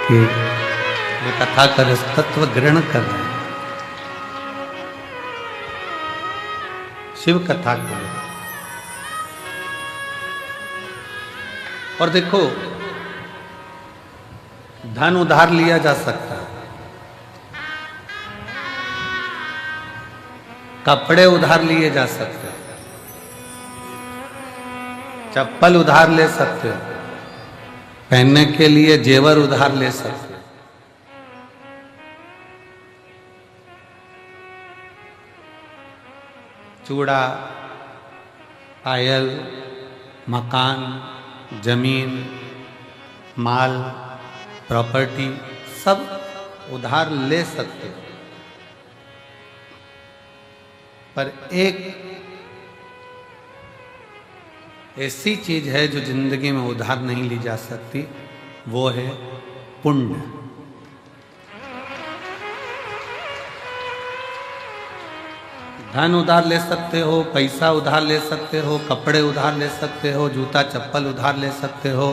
कि वे कथा कर तत्व ग्रहण कर रहे हैं, शिव कथा के लिए। और देखो, धन उधार लिया जा सकता है, कपड़े उधार लिए जा सकते हैं, चप्पल उधार ले सकते हो, पहनने के लिए जेवर उधार ले सकते हो। चूड़ा, पायल, मकान, जमीन, माल, प्रॉपर्टी सब उधार ले सकते हो। पर एक ऐसी चीज है जो जिंदगी में उधार नहीं ली जा सकती, वो है पुण्य। धन उधार ले सकते हो, पैसा उधार ले सकते हो, कपड़े उधार ले सकते हो, जूता चप्पल उधार ले सकते हो,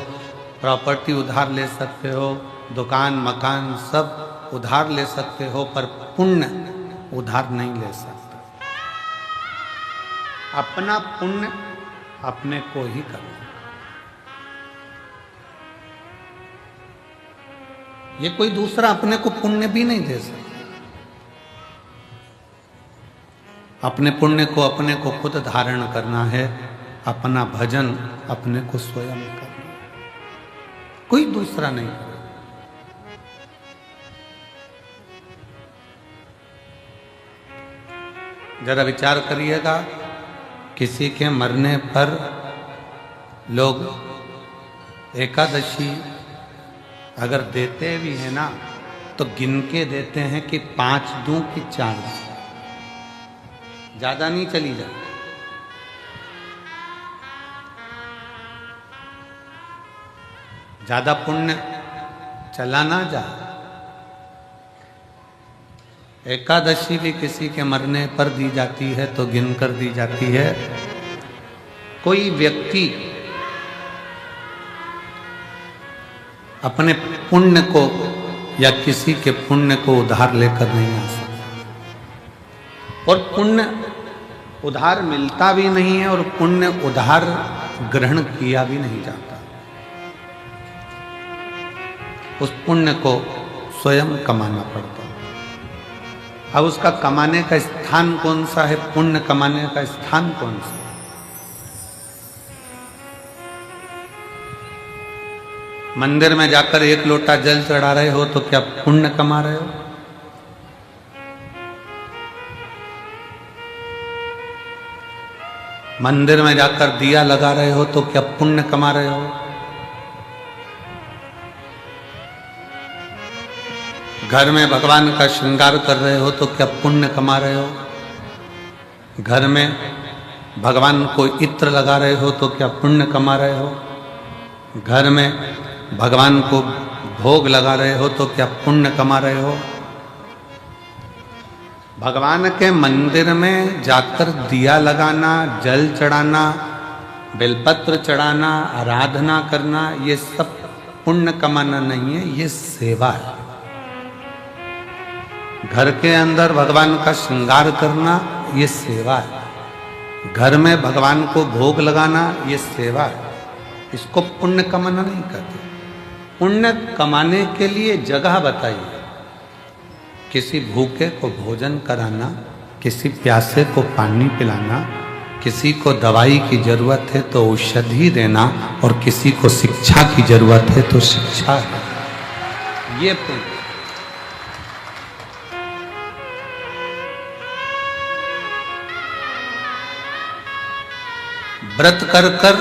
प्रॉपर्टी उधार ले सकते हो, दुकान मकान सब उधार ले सकते हो, पर पुण्य उधार नहीं ले सकते। अपना पुण्य अपने को ही करना। ये कोई दूसरा अपने को पुण्य भी नहीं दे सकता। अपने पुण्य को अपने को खुद धारण करना है, अपना भजन अपने को स्वयं करना है, कोई दूसरा नहीं करे। जरा विचार करिएगा, किसी के मरने पर लोग एकादशी अगर देते भी हैं ना, तो गिन के देते हैं कि 5 दूं कि 4 दूं, ज्यादा नहीं चली जाती। ज्यादा पुण्य चला ना जा। एकादशी भी किसी के मरने पर दी जाती है तो गिनकर दी जाती है। कोई व्यक्ति अपने पुण्य को या किसी के पुण्य को उधार लेकर नहीं आ सकता, और पुण्य उधार मिलता भी नहीं है, और पुण्य उधार ग्रहण किया भी नहीं जाता। उस पुण्य को स्वयं कमाना पड़ता है। अब उसका कमाने का स्थान कौन सा है, पुण्य कमाने का स्थान कौन सा? मंदिर में जाकर 1 लोटा जल चढ़ा रहे हो तो क्या पुण्य कमा रहे हो? मंदिर में जाकर दिया लगा रहे हो तो क्या पुण्य कमा रहे हो? घर में भगवान का श्रृंगार कर रहे हो तो क्या पुण्य कमा रहे हो? घर में भगवान को इत्र लगा रहे हो तो क्या पुण्य कमा रहे हो? घर में भगवान को भोग लगा रहे हो तो क्या पुण्य कमा रहे हो? भगवान के मंदिर में जाकर दिया लगाना, जल चढ़ाना, बेलपत्र चढ़ाना, आराधना करना, ये सब पुण्य कमाना नहीं है, ये सेवा है। घर के अंदर भगवान का श्रृंगार करना, ये सेवा है। घर में भगवान को भोग लगाना, ये सेवा है। इसको पुण्य कमाना नहीं कहते। पुण्य कमाने के लिए जगह बताइए। किसी भूखे को भोजन कराना, किसी प्यासे को पानी पिलाना, किसी को दवाई की जरूरत है तो औषधि देना, और किसी को शिक्षा की जरूरत है तो शिक्षा है, ये पुण्य। व्रत कर कर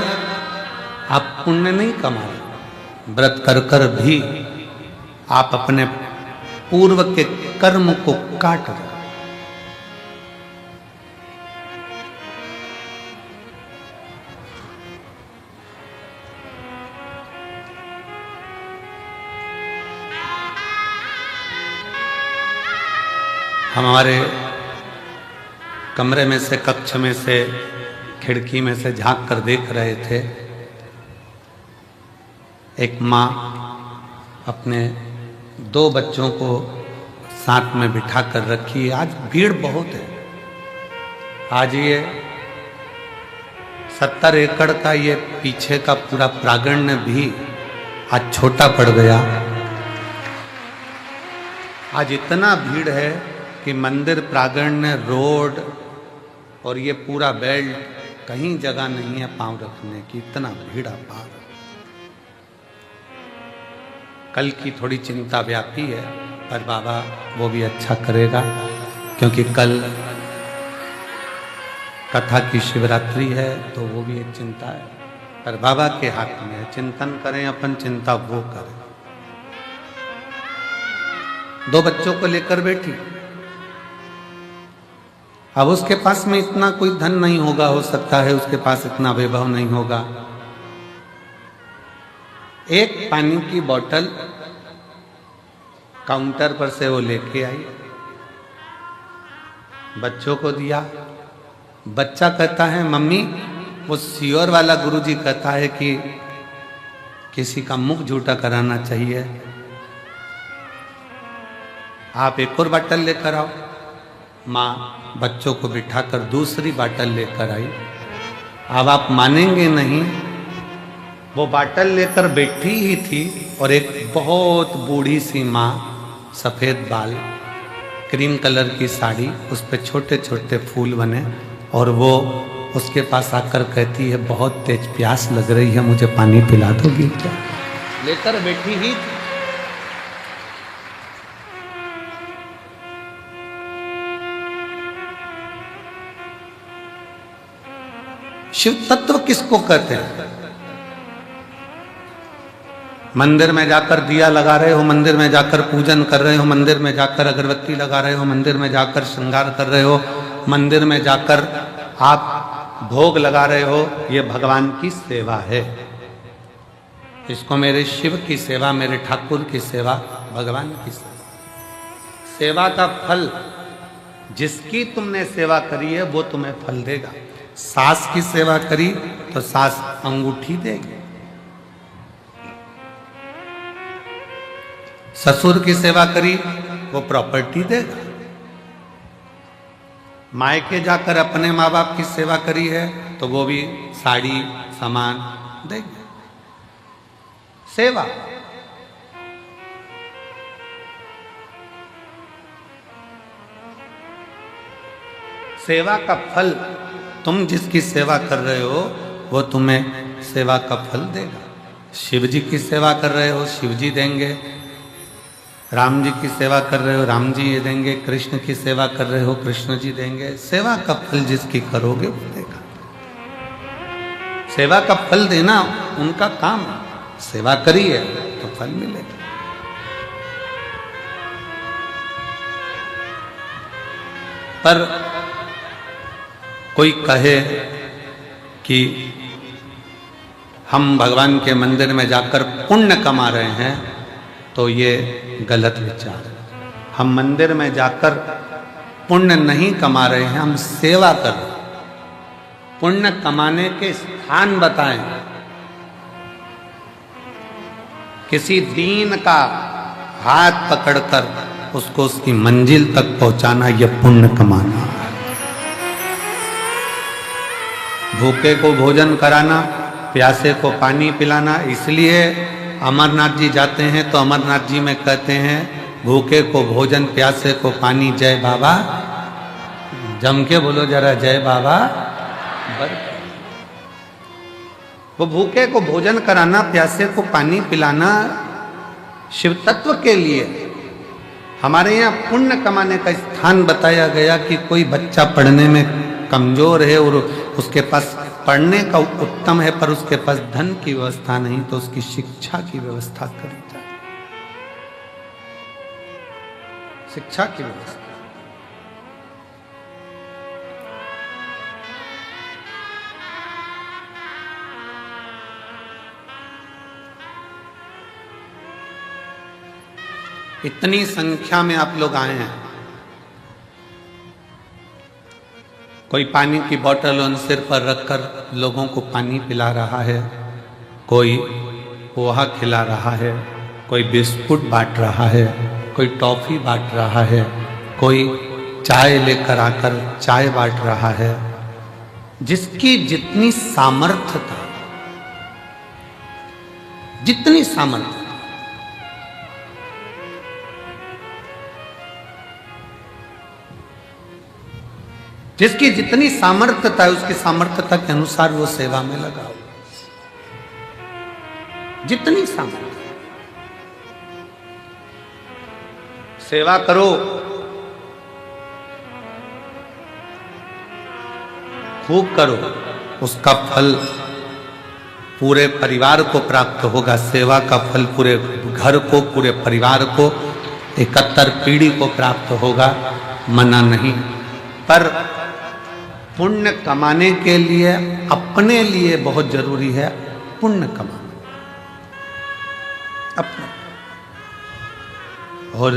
आप पुण्य नहीं कमा रहे। व्रत कर कर भी आप अपने पूर्व के कर्म को काट रहे। हम हमारे कमरे में से, कक्ष में से, खिड़की में से झांक कर देख रहे थे। एक माँ अपने 2 बच्चों को साथ में बिठा कर रखी। आज भीड़ बहुत है। आज ये 70 एकड़ का ये पीछे का पूरा प्रांगण भी आज छोटा पड़ गया। आज इतना भीड़ है कि मंदिर प्रांगण, रोड और ये पूरा बेल्ट कहीं जगह नहीं है पांव रखने की, इतना भीड़ अपार। कल की थोड़ी चिंता व्यापी है, पर बाबा वो भी अच्छा करेगा, क्योंकि कल कथा की शिवरात्रि है, तो वो भी एक चिंता है, पर बाबा के हाथ में है। चिंतन करें अपन, चिंता वो करें। 2 बच्चों को लेकर बैठी। अब उसके पास में इतना कोई धन नहीं होगा, हो सकता है उसके पास इतना वैभव नहीं होगा। एक पानी की बोतल काउंटर पर से वो लेके आई, बच्चों को दिया। बच्चा कहता है मम्मी, वो सियोर वाला गुरुजी कहता है कि किसी का मुख झूठा कराना चाहिए, आप एक और बोतल लेकर आओ। माँ बच्चों को बिठाकर दूसरी बोतल लेकर आई। अब आप मानेंगे नहीं, वो बोतल लेकर बैठी ही थी और एक बहुत बूढ़ी सी माँ, सफ़ेद बाल, क्रीम कलर की साड़ी, उस पर छोटे छोटे फूल बने, और वो उसके पास आकर कहती है बहुत तेज प्यास लग रही है, मुझे पानी पिला दोगी क्या? लेकर बैठी ही थी। शिव तत्व किसको कहते हैं? मंदिर में जाकर दिया लगा रहे हो, मंदिर में जाकर पूजन कर रहे हो, मंदिर में जाकर अगरबत्ती लगा रहे हो, मंदिर में जाकर श्रृंगार कर रहे हो, मंदिर में जाकर आप भोग लगा रहे हो, ये भगवान की सेवा है। इसको मेरे शिव की सेवा, मेरे ठाकुर की सेवा, भगवान की सेवा। सेवा का फल, जिसकी तुमने सेवा करी है वो तुम्हें फल देगा। सास की सेवा करी तो सास अंगूठी देगी, ससुर की सेवा करी वो प्रॉपर्टी देगा, मायके जाकर अपने माँ बाप की सेवा करी है तो वो भी साड़ी सामान देंगे। सेवा सेवा का फल, तुम जिसकी सेवा कर रहे हो वो तुम्हें सेवा का फल देगा। शिव जी की सेवा कर रहे हो, शिव जी देंगे। राम जी की सेवा कर रहे हो, राम जी ये देंगे। कृष्ण की सेवा कर रहे हो, कृष्ण जी देंगे। सेवा का फल जिसकी करोगे वो देगा। सेवा का फल देना उनका काम है। सेवा करी है तो फल मिलेगा। पर कोई कहे कि हम भगवान के मंदिर में जाकर पुण्य कमा रहे हैं, तो ये गलत विचार है। हम मंदिर में जाकर पुण्य नहीं कमा रहे हैं, हम सेवा कर रहे हैं। पुण्य कमाने के स्थान बताएं। किसी दीन का हाथ पकड़कर उसको उसकी मंजिल तक पहुंचाना, यह पुण्य कमाना है। भूखे को भोजन कराना, प्यासे को पानी पिलाना। इसलिए अमरनाथ जी जाते हैं तो अमरनाथ जी में कहते हैं भूखे को भोजन, प्यासे को पानी, जय बाबा। जम के बोलो जरा, जय बाबा। वो भूखे को भोजन कराना, प्यासे को पानी पिलाना शिव तत्व के लिए। हमारे यहाँ पुण्य कमाने का स्थान बताया गया कि कोई बच्चा पढ़ने में कमजोर है और उसके पास पढ़ने का उत्तम है, पर उसके पास धन की व्यवस्था नहीं, तो उसकी शिक्षा की व्यवस्था करी जाए। शिक्षा की व्यवस्था। इतनी संख्या में आप लोग आए हैं, कोई पानी की बोतल उन सिर पर रखकर लोगों को पानी पिला रहा है, कोई पोहा खिला रहा है, कोई बिस्कुट बांट रहा है, कोई टॉफी बांट रहा है, कोई चाय लेकर आकर चाय बांट रहा है। जिसकी जितनी सामर्थ्यता, जितनी सामर्थ्य, जिसकी जितनी सामर्थ्यता है उसकी सामर्थ्यता के अनुसार वो सेवा में लगा हो। जितनी सामर्थ्य, सेवा करो, खूब करो, उसका फल पूरे परिवार को प्राप्त होगा। सेवा का फल पूरे घर को, पूरे परिवार को, 71 पीढ़ी को प्राप्त होगा, मना नहीं। पर पुण्य कमाने के लिए अपने लिए बहुत जरूरी है पुण्य कमाना अपने। और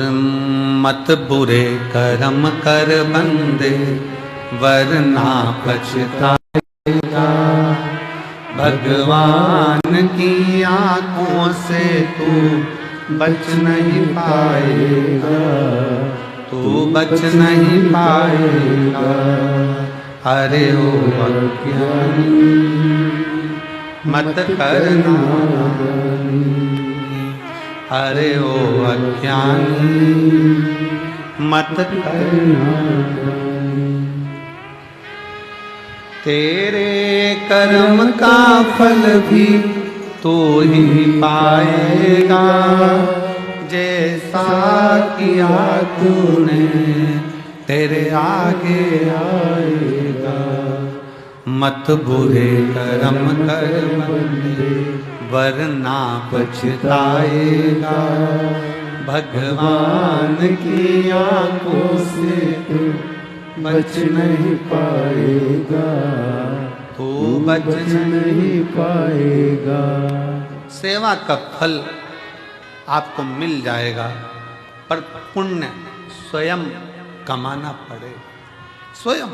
मत बुरे कर्म कर बंदे वरना पछताएगा, भगवान की आंखों से तू बच नहीं पाएगा, तू बच नहीं पाएगा। अरे ओ अज्ञानी मत करना, अरे ओ अज्ञानी मत करना। तेरे कर्म का फल भी तू ही पाएगा, जैसा किया तूने तेरे आगे आएगा। मत बुरे कर्म कर बंदे वरना पछताएगा, भगवान की आंखों से तू बच नहीं पाएगा, तू बच नहीं पाएगा। सेवा का फल आपको मिल जाएगा, पर पुण्य स्वयं कमाना पड़ेगा, स्वयं।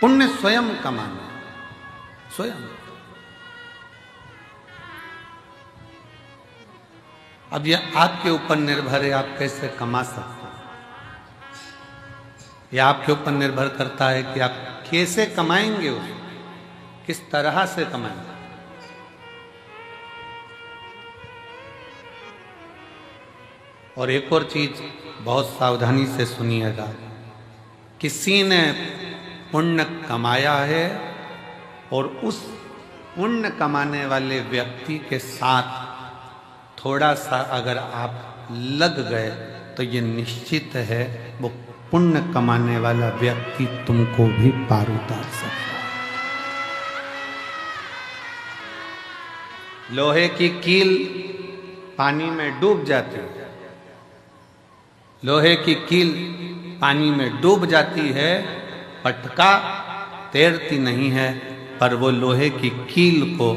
पुण्य स्वयं कमाना, स्वयं। अब यह आपके ऊपर निर्भर है, आप कैसे कमा सकते हैं। यह आपके ऊपर निर्भर करता है कि आप कैसे कमाएंगे, उसको किस तरह से कमाएंगे। और एक और चीज बहुत सावधानी से सुनिएगा, किसी ने पुण्य कमाया है और उस पुण्य कमाने वाले व्यक्ति के साथ थोड़ा सा अगर आप लग गए तो ये निश्चित है वो पुण्य कमाने वाला व्यक्ति तुमको भी पार उतार सकता है। लोहे की कील पानी में डूब जाती है, लोहे की कील पानी में डूब जाती है, पटका तैरती नहीं है। पर वो लोहे की कील को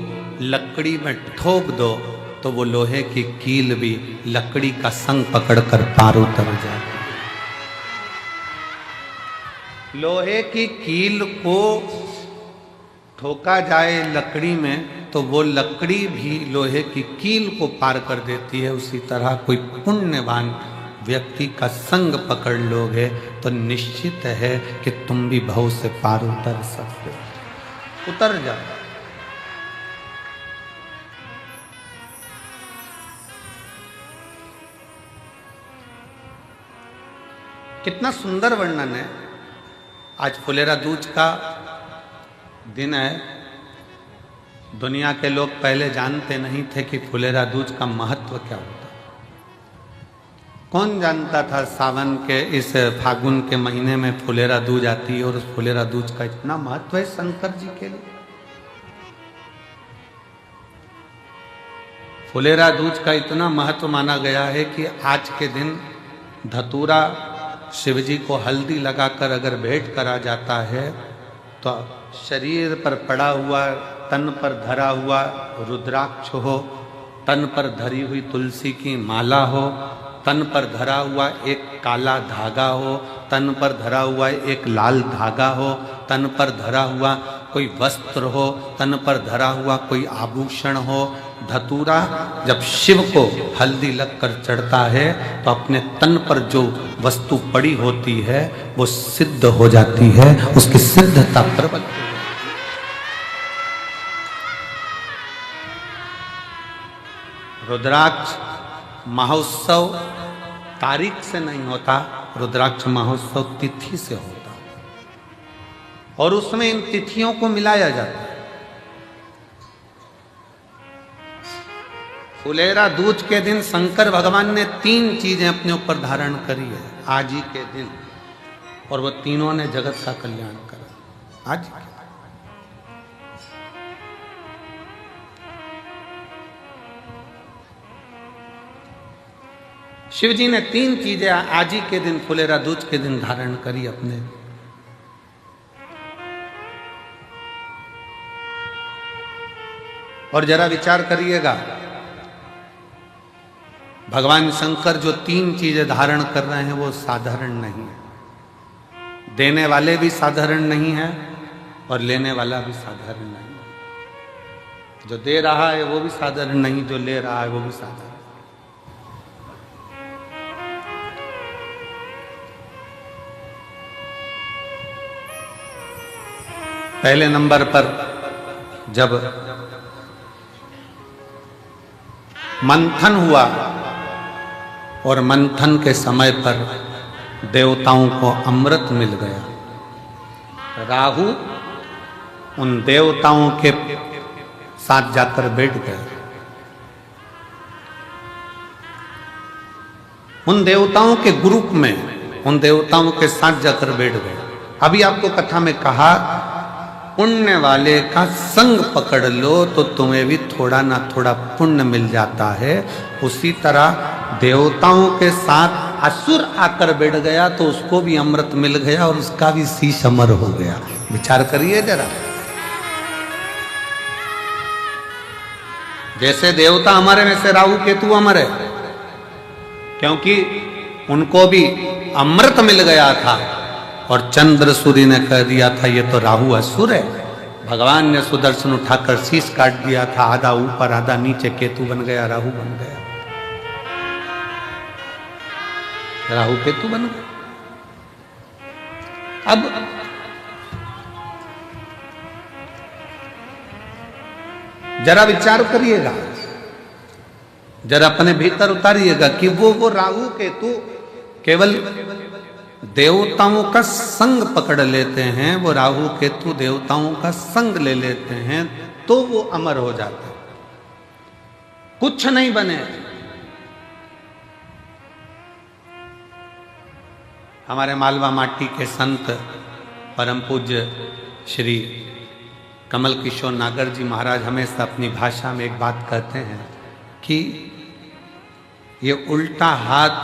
लकड़ी में ठोक दो तो वो लोहे की कील भी लकड़ी का संग पकड़कर पार उतर जाती है। लोहे की कील को ठोका जाए लकड़ी में तो वो लकड़ी भी लोहे की कील को पार कर देती है। उसी तरह कोई पुण्यवान व्यक्ति का संग पकड़ लोगे तो निश्चित है कि तुम भी भव से पार उतर सकते हो, उतर जाओ। कितना सुंदर वर्णन है। आज फुलेरा दूज का दिन है। दुनिया के लोग पहले जानते नहीं थे कि फुलेरा दूज का महत्व क्या होता। कौन जानता था सावन के इस फागुन के महीने में फुलेरा दूज आती है और उस फुलेरा दूज का इतना महत्व है शंकर जी के लिए। फुलेरा दूज का इतना महत्व माना गया है कि आज के दिन धतूरा शिव जी को हल्दी लगाकर अगर भेंट करा जाता है तो शरीर पर पड़ा हुआ, तन पर धरा हुआ रुद्राक्ष हो, तन पर धरी हुई तुलसी की माला हो, तन पर धरा हुआ एक काला धागा हो, तन पर धरा हुआ एक लाल धागा हो, तन पर धरा हुआ कोई वस्त्र हो, तन पर धरा हुआ कोई आभूषण हो, धतूरा जब शिव को हल्दी लगकर चढ़ता है तो अपने तन पर जो वस्तु पड़ी होती है वो सिद्ध हो जाती है, उसकी सिद्धता प्रबल हो जाती है। रुद्राक्ष महोत्सव तारीख से नहीं होता, रुद्राक्ष महोत्सव तिथि से होता और उसमें इन तिथियों को मिलाया जाता है। फुलेरा दूज के दिन शंकर भगवान ने 3 चीजें अपने ऊपर धारण करी है आज ही के दिन, और वो तीनों ने जगत का कल्याण करा आज ही के दिन। शिव जी ने 3 चीजें आज ही के दिन फुलेरा दूज के दिन धारण करी अपने। और जरा विचार करिएगा, भगवान शंकर जो 3 चीजें धारण कर रहे हैं वो साधारण नहीं है। देने वाले भी साधारण नहीं है और लेने वाला भी साधारण नहीं है। जो दे रहा है वो भी साधारण नहीं, जो ले रहा है वो भी साधारण। पहले नंबर पर जब मंथन हुआ और मंथन के समय पर देवताओं को अमृत मिल गया, राहु उन देवताओं के साथ जाकर बैठ गए, उन देवताओं के ग्रुप में, उन देवताओं के साथ जाकर बैठ गए। अभी आपको कथा में कहा, पुण्य वाले का संग पकड़ लो तो तुम्हें भी थोड़ा ना थोड़ा पुण्य मिल जाता है। उसी तरह देवताओं के साथ असुर आकर बैठ गया तो उसको भी अमृत मिल गया और उसका भी शीश अमर हो गया। विचार करिए जरा, जैसे देवता अमर है वैसे राहु केतु अमर है, क्योंकि उनको भी अमृत मिल गया था और चंद्र सूर्य ने कह दिया था ये तो राहु असुर है। भगवान ने सुदर्शन उठाकर शीश काट दिया था, आधा ऊपर आधा नीचे, केतु बन गया, राहु बन गया, राहु केतु बन गया। अब जरा विचार करिएगा, जरा अपने भीतर उतारिएगा कि वो राहु केतु केवल देवताओं का संग पकड़ लेते हैं, वो राहु केतु देवताओं का संग ले लेते हैं तो वो अमर हो जाते हैं, कुछ नहीं बने। हमारे मालवा माटी के संत परम पूज्य श्री कमल किशोर नागर जी महाराज हमेशा अपनी भाषा में एक बात कहते हैं कि ये उल्टा हाथ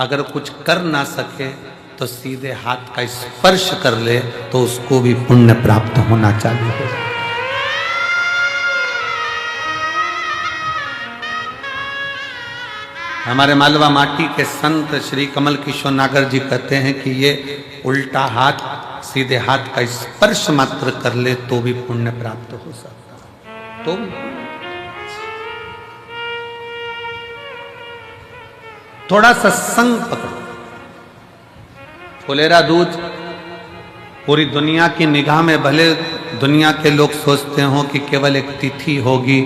अगर कुछ कर ना सके तो सीधे हाथ का स्पर्श कर ले तो उसको भी पुण्य प्राप्त होना चाहिए। हमारे मालवा माटी के संत श्री कमल किशोर नागर जी कहते हैं कि ये उल्टा हाथ सीधे हाथ का स्पर्श मात्र कर ले तो भी पुण्य प्राप्त हो सकता है। तो थोड़ा सा संग पकड़ो। फुलेरा दूज पूरी दुनिया की निगाह में, भले दुनिया के लोग सोचते हो कि केवल एक तिथि होगी,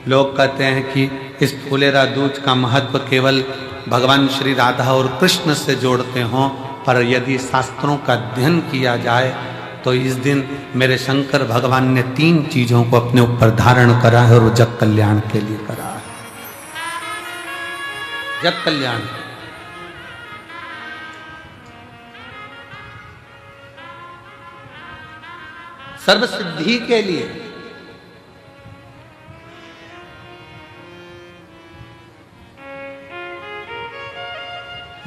लोग कहते हैं कि इस फुलेरा दूज का महत्व केवल भगवान श्री राधा और कृष्ण से जोड़ते हों, पर यदि शास्त्रों का अध्ययन किया जाए तो इस दिन मेरे शंकर भगवान ने 3 चीजों को अपने ऊपर धारण करा है और वो जग कल्याण के लिए करा है। जग कल्याण, सर्व सिद्धि के लिए।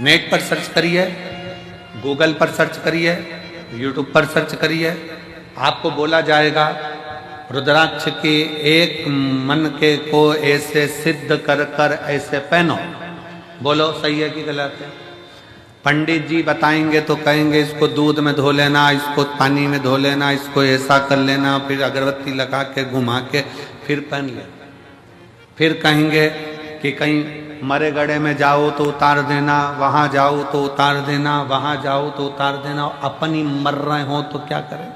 नेट पर सर्च करिए, गूगल पर सर्च करिए, यूट्यूब पर सर्च करिए, आपको बोला जाएगा रुद्राक्ष की एक मन के को ऐसे सिद्ध कर कर ऐसे पहनो। बोलो सही है कि गलत है? पंडित जी बताएंगे तो कहेंगे इसको दूध में धो लेना, इसको पानी में धो लेना, इसको ऐसा कर लेना, फिर अगरबत्ती लगा के घुमा के फिर पहन ले। फिर कहेंगे कि कहीं मरे गड़े में जाओ तो उतार देना, वहां जाओ तो उतार देना, वहां जाओ तो उतार देना। अपन ही मर रहे हो तो क्या करें?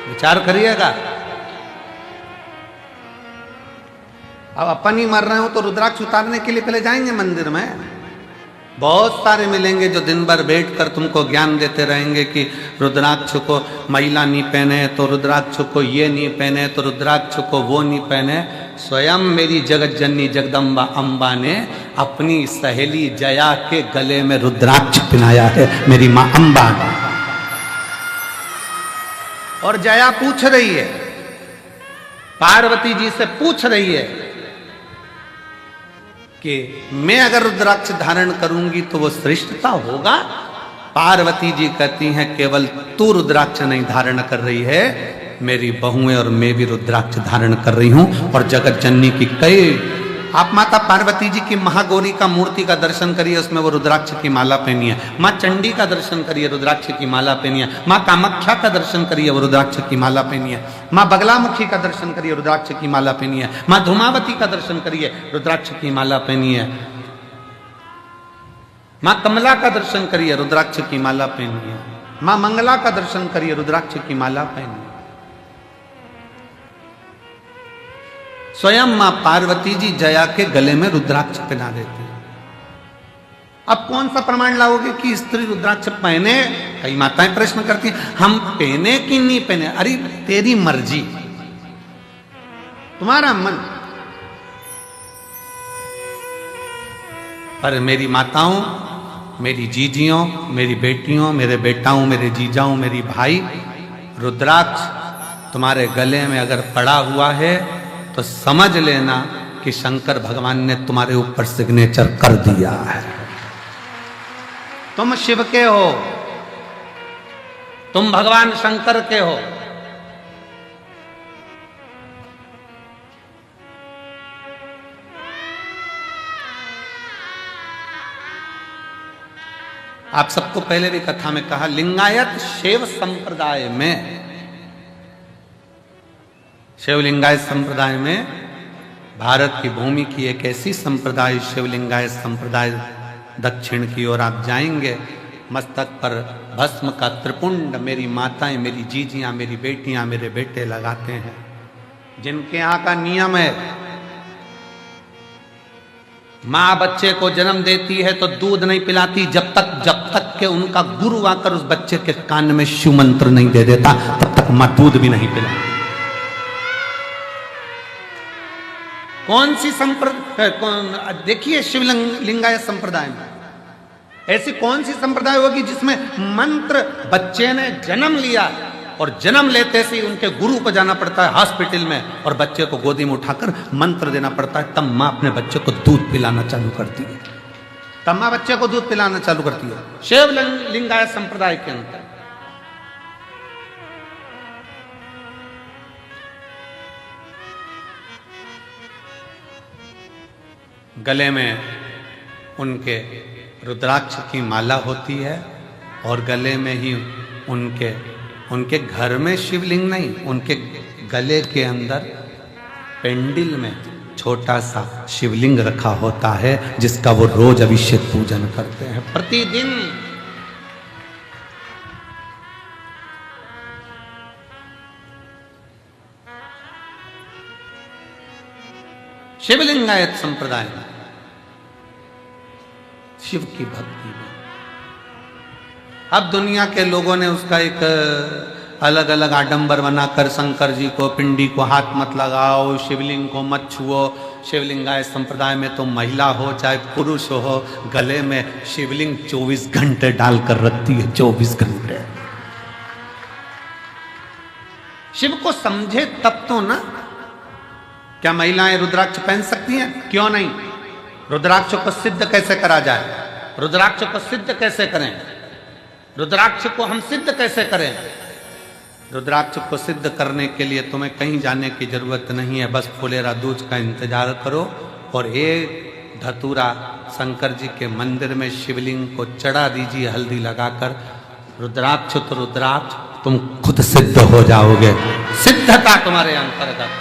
विचार करिएगा। अब अपन ही मर रहे हो तो रुद्राक्ष उतारने के लिए पहले जाएंगे मंदिर में। बहुत सारे मिलेंगे जो दिन भर बैठकर तुमको ज्ञान देते रहेंगे कि रुद्राक्ष को महिला नहीं पहने, तो रुद्राक्ष को ये नहीं पहने, तो रुद्राक्ष को वो नहीं पहने। स्वयं मेरी जगत जननी जगदम्बा अम्बा ने अपनी सहेली जया के गले में रुद्राक्ष पहनाया है, मेरी मां अम्बा ने। और जया पूछ रही है, पार्वती जी से पूछ रही है कि मैं अगर रुद्राक्ष धारण करूंगी तो वो श्रेष्ठता होगा? पार्वती जी कहती हैं केवल तू रुद्राक्ष नहीं धारण कर रही है, मेरी बहुएं और मैं भी रुद्राक्ष धारण कर रही हूं। और जगत जननी की कई, आप माता पार्वती जी की महागौरी का मूर्ति का दर्शन करिए, उसमें वो रुद्राक्ष की माला पहनी है। माँ चंडी का दर्शन करिए, रुद्राक्ष की माला पहनी है। माँ कामाख्या का दर्शन करिए, वो रुद्राक्ष की माला पहनी है। माँ बगलामुखी का दर्शन करिए, रुद्राक्ष की माला पहनी है। माँ धूमावती का दर्शन करिए, रुद्राक्ष की माला पहनी है। माँ कमला का दर्शन करिए, रुद्राक्ष की माला पहनी है। माँ मंगला का दर्शन करिए, रुद्राक्ष की माला पहनी है। स्वयं मां पार्वती जी जया के गले में रुद्राक्ष पहना देती है। अब कौन सा प्रमाण लाओगे कि स्त्री रुद्राक्ष पहने? कई माताएं प्रश्न करती हैं, हम पहने कि नहीं पहने? अरे तेरी मर्जी, तुम्हारा मन। पर मेरी माताओं, मेरी जीजियों, मेरी बेटियों, मेरे बेटाओं, मेरे जीजाओं, मेरी भाई, रुद्राक्ष तुम्हारे गले में अगर पड़ा हुआ है तो समझ लेना कि शंकर भगवान ने तुम्हारे ऊपर सिग्नेचर कर दिया है। तुम शिव के हो, तुम भगवान शंकर के हो। आप सबको पहले भी कथा में कहा, लिंगायत शैव संप्रदाय में, शिवलिंगायत संप्रदाय में, भारत की भूमि की एक ऐसी संप्रदाय शिवलिंगायत संप्रदाय, दक्षिण की ओर आप जाएंगे, मस्तक पर भस्म का त्रिपुंड मेरी माताएं, मेरी जीजियां, मेरी बेटियां, मेरे बेटे लगाते हैं। जिनके यहाँ का नियम है, माँ बच्चे को जन्म देती है तो दूध नहीं पिलाती जब तक के उनका गुरु आकर उस बच्चे के कान में शिव मंत्र नहीं दे देता, तब तक माँ दूध भी नहीं पिलाती। कौन सी संप्रदाय, देखिए शिवलिंगायत संप्रदाय में ऐसी कौन सी संप्रदाय होगी जिसमें मंत्र, बच्चे ने जन्म लिया और जन्म लेते से उनके गुरु को जाना पड़ता है हॉस्पिटल में और बच्चे को गोदी में उठाकर मंत्र देना पड़ता है, तब माँ अपने बच्चे को दूध पिलाना चालू करती है, तब माँ बच्चे को दूध पिलाना चालू करती है। शिवलिंगायत संप्रदाय के अंदर गले में उनके रुद्राक्ष की माला होती है और गले में ही उनके घर में शिवलिंग नहीं, उनके गले के अंदर पेंडिल में छोटा सा शिवलिंग रखा होता है जिसका वो रोज अभिषेक पूजन करते हैं प्रतिदिन। शिवलिंगायत संप्रदाय में शिव की भक्ति में अब दुनिया के लोगों ने उसका एक अलग अलग आडंबर बनाकर शंकर जी को, पिंडी को हाथ मत लगाओ, शिवलिंग को मत छुओ। शिवलिंगायत संप्रदाय में तो महिला हो चाहे पुरुष हो, गले में शिवलिंग 24 घंटे डालकर रखती है, 24 घंटे। शिव को समझे तब तो ना। क्या महिलाएं रुद्राक्ष पहन सकती हैं? क्यों नहीं। रुद्राक्ष को सिद्ध कैसे करा जाए, रुद्राक्ष को सिद्ध कैसे करें, रुद्राक्ष को हम सिद्ध कैसे करें? रुद्राक्ष को सिद्ध करने के लिए तुम्हें कहीं जाने की जरूरत नहीं है, बस फुलेरा दूज का इंतजार करो और एक धतूरा शंकर जी के मंदिर में शिवलिंग को चढ़ा दीजिए हल्दी लगाकर। रुद्राक्ष तो रुद्राक्ष, तुम खुद सिद्ध हो जाओगे, सिद्धता तुम्हारे अंतर्गत।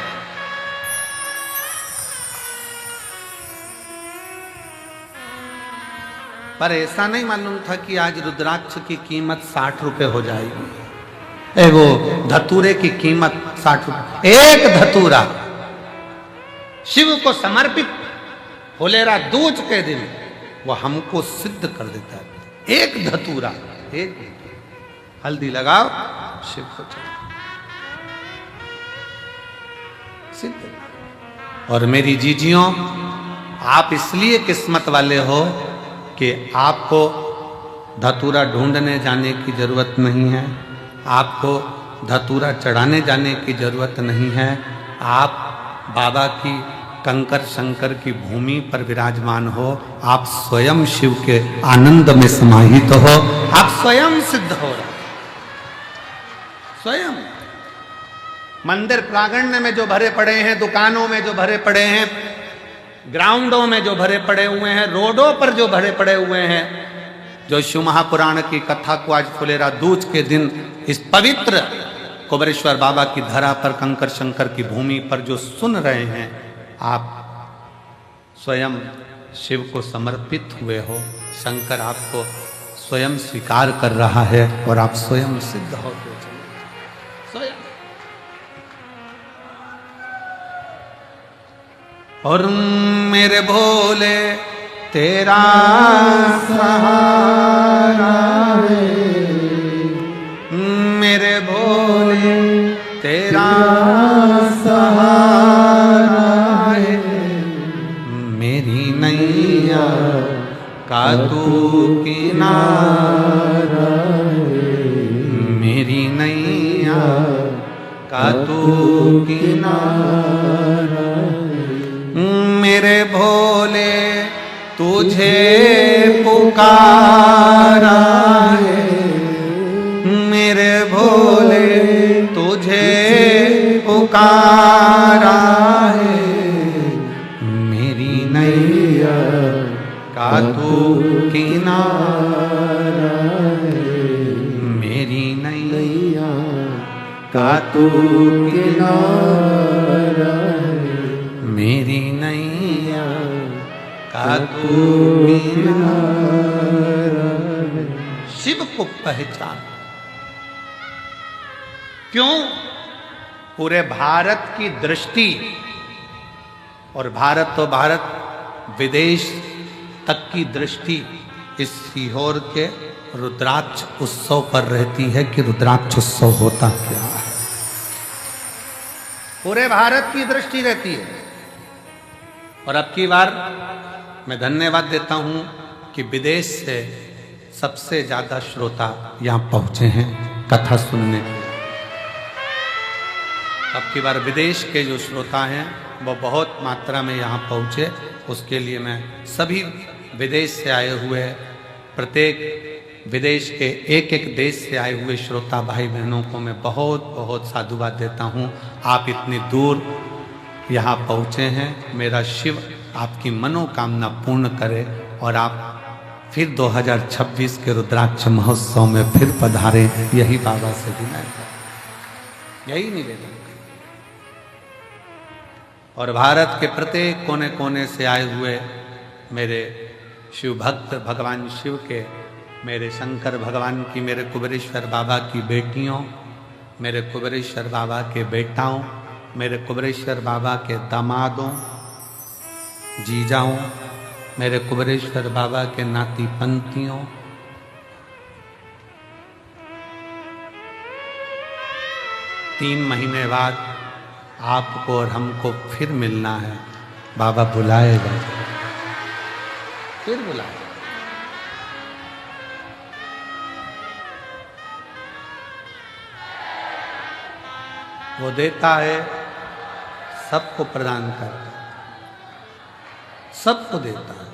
पर ऐसा नहीं मालूम था कि आज रुद्राक्ष की कीमत 60 रुपए हो जाएगी। वो धतूरे की कीमत 60 रुपए। एक धतूरा शिव को समर्पित फुलेरा दूज के दिन वो हमको सिद्ध कर देता है। एक धतूरा, एक हल्दी लगाओ, शिव को चढ़ाओ, सिद्ध। और मेरी जीजियों, आप इसलिए किस्मत वाले हो कि आपको धतूरा ढूंढने जाने की जरूरत नहीं है, आपको धतूरा चढ़ाने जाने की जरूरत नहीं है। आप बाबा की कंकर शंकर की भूमि पर विराजमान हो, आप स्वयं शिव के आनंद में समाहित हो, आप स्वयं सिद्ध हो रहे, स्वयं। मंदिर प्रांगण में जो भरे पड़े हैं, दुकानों में जो भरे पड़े हैं, ग्राउंडों में जो भरे पड़े हुए हैं, रोडों पर जो भरे पड़े हुए हैं, जो शिव महापुराण की कथा को आज फुलेरा दूज के दिन इस पवित्र कुबेरेश्वर बाबा की धरा पर कंकर शंकर की भूमि पर जो सुन रहे हैं, आप स्वयं शिव को समर्पित हुए हो। शंकर आपको स्वयं स्वीकार कर रहा है और आप स्वयं सिद्ध होते चले, स्वयं। और मेरे भोले तेरा सहारा है, मेरे भोले तेरा सहारा है, मेरी नैया का तू किनारा है, मेरी नैया का तू किनारा। मेरे भोले तुझे पुकारा है, मेरे भोले तुझे पुकारा है, मेरी नैया का तू किनारा है, मेरी नैया का तू किनारा है, मेरी नैया का तू किनारा है। शिव को पहचान। क्यों? पूरे भारत की दृष्टि, और भारत तो भारत, विदेश तक की दृष्टि इस सीहोर के रुद्राक्ष उत्सव पर रहती है कि रुद्राक्ष उत्सव होता क्या है। पूरे भारत की दृष्टि रहती है। और अब की बार मैं धन्यवाद देता हूं कि विदेश से सबसे ज्यादा श्रोता यहां पहुंचे हैं कथा सुनने के। अब की बार विदेश के जो श्रोता हैं वो बहुत मात्रा में यहाँ पहुँचे, उसके लिए मैं सभी विदेश से आए हुए, प्रत्येक विदेश के एक एक देश से आए हुए श्रोता भाई बहनों को मैं बहुत बहुत साधुवाद देता हूँ। आप इतनी दूर यहाँ पहुँचे हैं। मेरा शिव आपकी मनोकामना पूर्ण करे और आप फिर 2026 के रुद्राक्ष महोत्सव में फिर पधारें, यही बाबा से विनय है, यही निवेदन। और भारत के प्रत्येक कोने कोने से आए हुए मेरे शिव भक्त, भगवान शिव के, मेरे शंकर भगवान की, मेरे कुबेरेश्वर बाबा की बेटियों, मेरे कुबेरेश्वर बाबा के बेटाओं, मेरे कुबेरेश्वर बाबा के दामादों, जीजाओं, मेरे कुबेरेश्वर बाबा के नाती पंथियों, 3 महीने बाद आपको और हमको फिर मिलना है। बाबा बुलाएगा, फिर बुलाएगा। वो देता है, सबको प्रदान करता है, सबको देता है,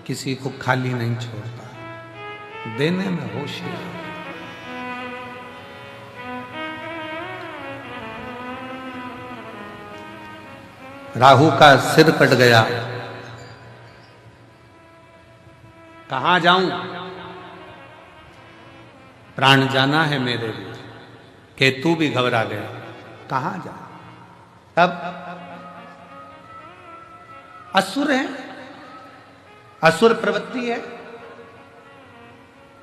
किसी को खाली नहीं छोड़ता, देने में होशियार। राहु का सिर कट गया कहां जाऊं, प्राण जाना है मेरे लिए। केतु भी घबरा गया, कहां जाऊं। तब असुर है, असुर प्रवृत्ति है,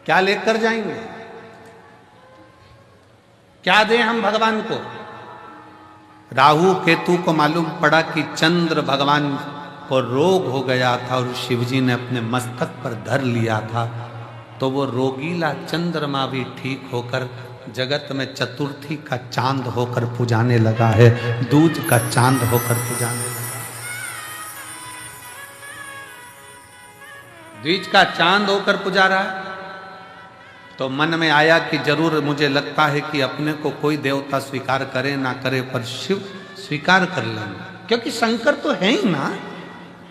क्या लेकर जाएंगे, क्या दें हम भगवान को। राहु केतु को मालूम पड़ा कि चंद्र भगवान को रोग हो गया था और शिवजी ने अपने मस्तक पर धर लिया था, तो वो रोगीला चंद्रमा भी ठीक होकर जगत में चतुर्थी का चांद होकर पुजाने लगा है, दूज का चांद होकर पुजाने लगा। द्विज का चांद होकर पुजा रहा है। तो मन में आया कि जरूर मुझे लगता है कि अपने को कोई देवता स्वीकार करे ना करे, पर शिव स्वीकार कर लेंगे, क्योंकि शंकर तो है ही ना।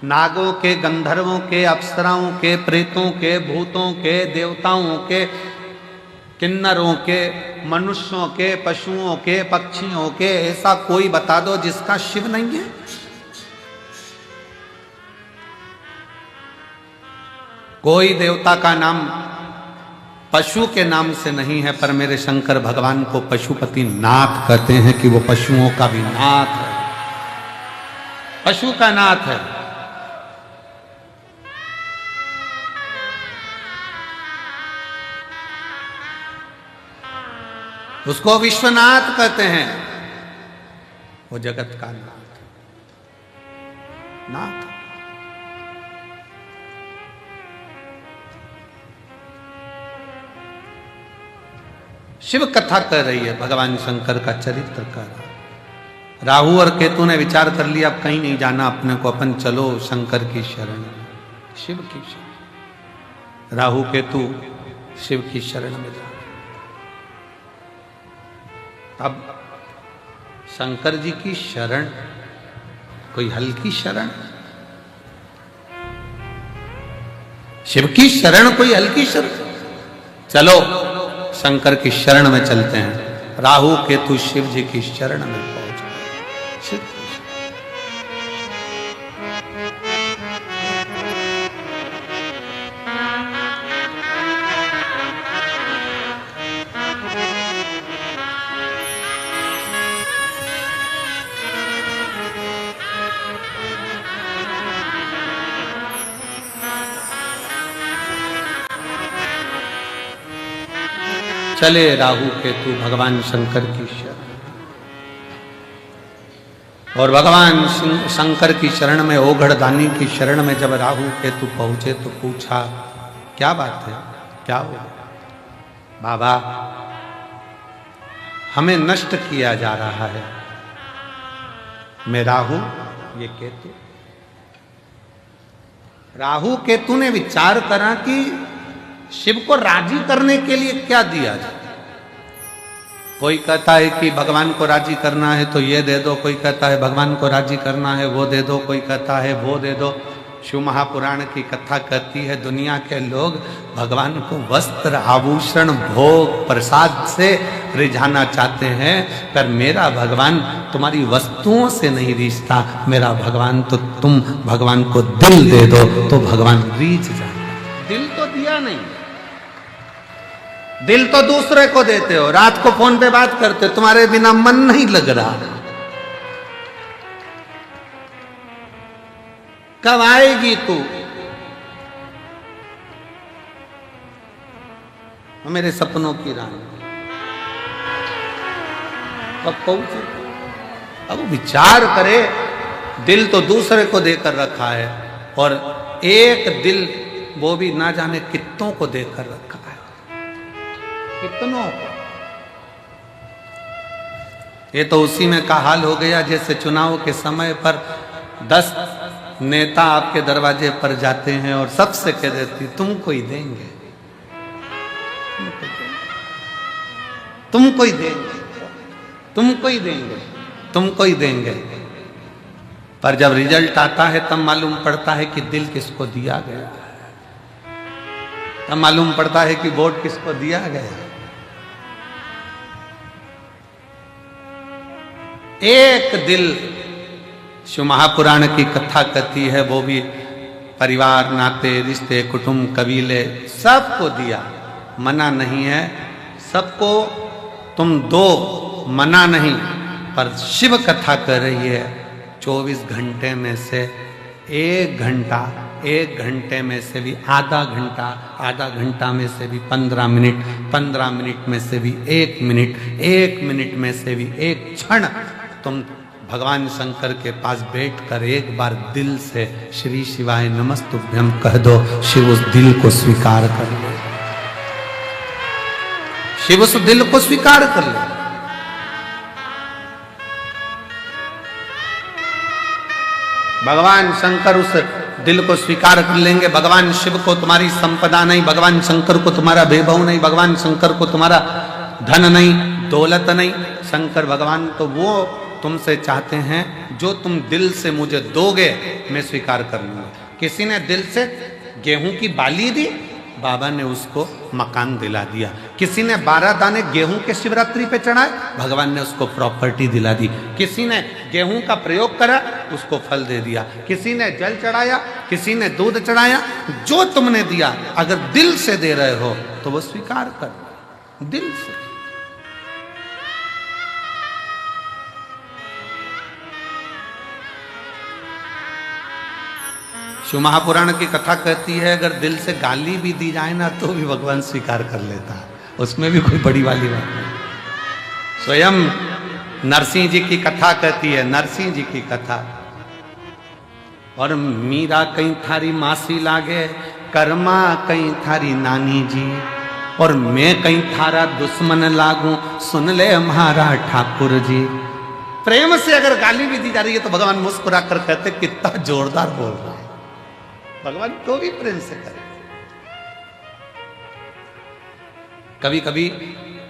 नागों के, गंधर्वों के, अप्सराओं के, प्रेतों के, भूतों के, देवताओं के, किन्नरों के, मनुष्यों के, पशुओं के, पक्षियों के, ऐसा कोई बता दो जिसका शिव नहीं है। कोई देवता का नाम पशु के नाम से नहीं है, पर मेरे शंकर भगवान को पशुपति नाथ कहते हैं कि वो पशुओं का भी नाथ है, पशु का नाथ है। उसको विश्वनाथ कहते हैं, वो जगत का नाथ नाथ। शिव कथा कर रही है, भगवान शंकर का चरित्र कर रहा है। राहु और केतु ने विचार कर लिया अब कहीं नहीं जाना अपने को, अपन चलो शंकर की शरण में, शिव की शरण। राहु केतु शिव की शरण में जा। अब शंकर जी की शरण कोई हल्की शरण, शिव की शरण कोई हल्की शरण। चलो शंकर की शरण में चलते हैं। राहु केतु शिव जी की शरण में पहुंच गए। चले राहु केतु भगवान शंकर की शरण, और भगवान शंकर की शरण में, ओघड़दानी की शरण में जब राहु केतु पहुंचे तो पूछा क्या बात है, क्या हो। बाबा हमें नष्ट किया जा रहा है, मैं राहु ये केतु। राहु केतु ने विचार करा कि शिव को राजी करने के लिए क्या दिया जाए। कोई कहता है कि भगवान को राजी करना है तो ये दे दो, कोई कहता है भगवान को राजी करना है वो दे दो, कोई कहता है वो दे दो। शिव महापुराण की कथा कहती है दुनिया के लोग भगवान को वस्त्र, आभूषण, भोग, प्रसाद से रिझाना चाहते हैं, पर मेरा भगवान तुम्हारी वस्तुओं से नहीं रिझता, मेरा भगवान तो तुम भगवान को दिल दे दो तो भगवान रिझ जाए। दिल तो दिया नहीं, दिल तो दूसरे को देते हो, रात को फोन पे बात करते हो, तुम्हारे बिना मन नहीं लग रहा। कब आएगी तू, मेरे सपनों की रानी, कब पहुंचे। अब विचार करे, दिल तो दूसरे को देकर रखा है, और एक दिल वो भी ना जाने कितनों को देकर रखा है, कितनों को। ये तो उसी में का हाल हो गया जैसे चुनाव के समय पर 10 नेता आपके दरवाजे पर जाते हैं और सबसे कह देती तुमको ही देंगे, तुमको ही देंगे, तुमको ही देंगे, तुमको ही देंगे। पर जब रिजल्ट आता है तब मालूम पड़ता है कि दिल किसको दिया गया, तब मालूम पड़ता है कि वोट किसको दिया गया। एक दिल, शिव महापुराण की कथा कहती है, वो भी परिवार, नाते, रिश्ते, कुटुंब, कबीले सबको दिया, मना नहीं है। सबको तुम दो, मना नहीं। पर शिव कथा कर रही है 24 घंटे में से 1 घंटा, 1 घंटे में से भी आधा घंटा, आधा घंटा में से भी 15 मिनट, 15 मिनट में से भी 1 मिनट, 1 मिनट में से भी 1 क्षण तुम भगवान शंकर के पास बैठकर एक बार दिल से श्री शिवाय नमस्तुभ्यम कह दो। शिव उस दिल को स्वीकार कर ले, शिव उस दिल को स्वीकार कर ले। भगवान शंकर उस दिल को स्वीकार कर लेंगे। भगवान शिव को तुम्हारी संपदा नहीं, भगवान शंकर को तुम्हारा वैभव नहीं, भगवान शंकर को तुम्हारा धन नहीं, दौलत नहीं। शंकर भगवान तो वो तुमसे चाहते हैं जो तुम दिल से मुझे दोगे मैं स्वीकार कर लूंगा। किसी ने दिल से गेहूं की बाली दी, बाबा ने उसको मकान दिला दिया। किसी ने 12 दाने गेहूं के शिवरात्रि पे चढ़ाए, भगवान ने उसको प्रॉपर्टी दिला दी। किसी ने गेहूं का प्रयोग करा, उसको फल दे दिया। किसी ने जल चढ़ाया, किसी ने दूध चढ़ाया। जो तुमने दिया अगर दिल से दे रहे हो तो वो स्वीकार कर, दिल से। शिव महापुराण की कथा कहती है अगर दिल से गाली भी दी जाए ना तो भी भगवान स्वीकार कर लेता है, उसमें भी कोई बड़ी वाली बात नहीं। स्वयं नरसिंह जी की कथा कहती है, नरसिंह जी की कथा। और मीरा कहीं थारी मासी लागे, कर्मा कहीं थारी नानी जी, और मैं कहीं थारा दुश्मन लागू, सुन ले हमारा ठाकुर जी। प्रेम से अगर गाली भी दी जा रही है तो भगवान मुस्कुरा कर कहते कितना जोरदार बोल रहा है। भगवान तो भी प्रेम से करे। कभी कभी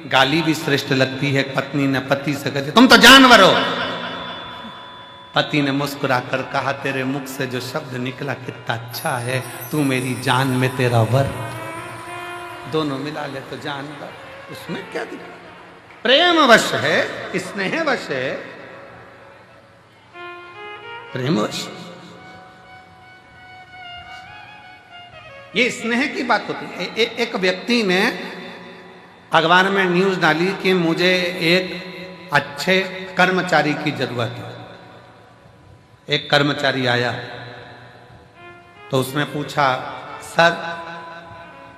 गाली भी श्रेष्ठ लगती है। पत्नी ने पति से कहती तुम तो जानवर हो। पति ने मुस्कुरा कर कहा तेरे मुख से जो शब्द निकला कितना अच्छा है, तू मेरी जान में तेरा वर। दोनों मिला ले तो जानवर, उसमें क्या दिखा? प्रेमवश है, स्नेहवश है, प्रेमवश। ये स्नेह की बात होती है। एक व्यक्ति ने अखबार में न्यूज डाली कि मुझे एक अच्छे कर्मचारी की जरूरत है। एक कर्मचारी आया तो उसने पूछा सर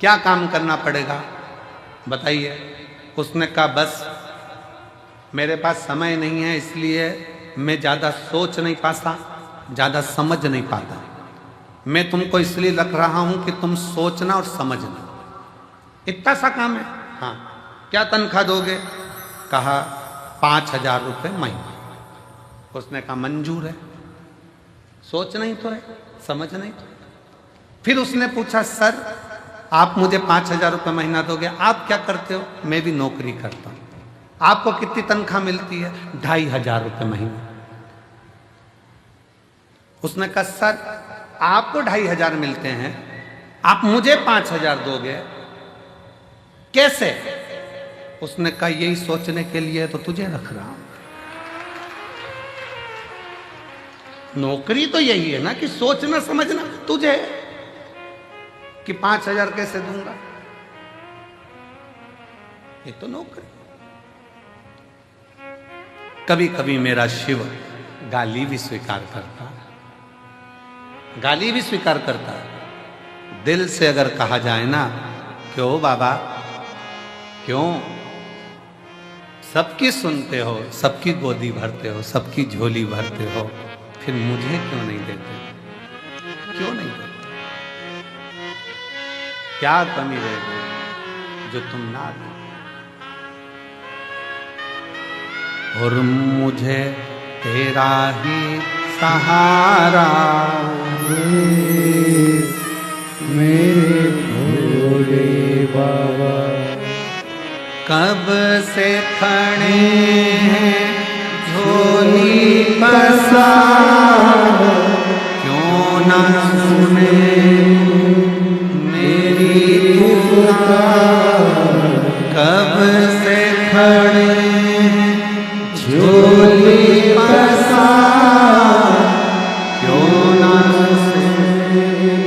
क्या काम करना पड़ेगा बताइए। उसने कहा बस मेरे पास समय नहीं है, इसलिए मैं ज़्यादा सोच नहीं पाता, ज़्यादा समझ नहीं पाता। मैं तुमको इसलिए रख रहा हूं कि तुम सोचना और समझना, इतना सा काम है। हाँ, क्या तनख्वाह दोगे? कहा 5,000 रुपये महीने। उसने कहा मंजूर है, सोच नहीं तो है, समझ नहीं तो। फिर उसने पूछा सर आप मुझे 5,000 रुपये महीना दोगे, आप क्या करते हो? मैं भी नौकरी करता हूं। आपको कितनी तनख्वाह मिलती है? 2,500 रुपये महीने। उसने कहा सर आपको 2,500 मिलते हैं, आप मुझे 5,000 दोगे, कैसे? उसने कहा यही सोचने के लिए तो तुझे रख रहा हूं। नौकरी तो यही है ना कि सोचना समझना। तुझे कि 5,000 कैसे दूंगा, ये तो नौकरी। कभी कभी मेरा शिव गाली भी स्वीकार करता है, गाली भी स्वीकार करता है। दिल से अगर कहा जाए ना क्यों बाबा क्यों, सबकी सुनते हो, सबकी गोदी भरते हो, सबकी झोली भरते हो, फिर मुझे क्यों नहीं देते? क्यों नहीं देते? क्या कमी रह गई जो तुम ना दो? और मुझे तेरा ही सहारा मेरे भोले बाबा, कब से खड़े हैं झोली पसार, क्यों ना सुने मेरी पुकार। कब से खड़े झोली पसार, क्यों ना सुने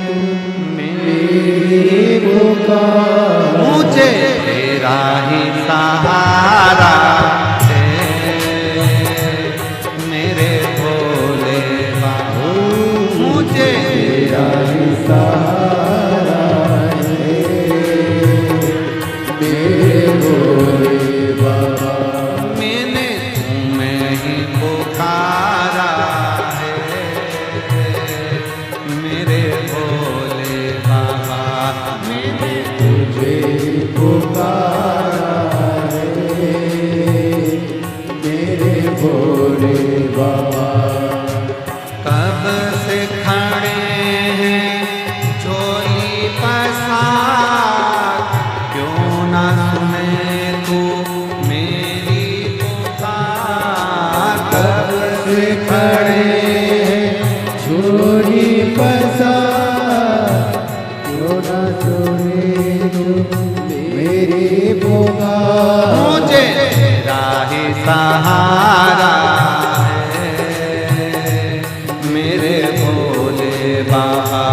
बाबा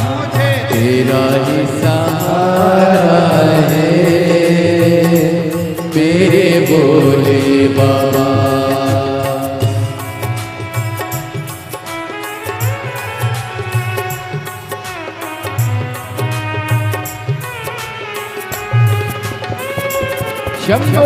मुझे तेरा ही सहारा है मेरे भोले बाबा। शंभो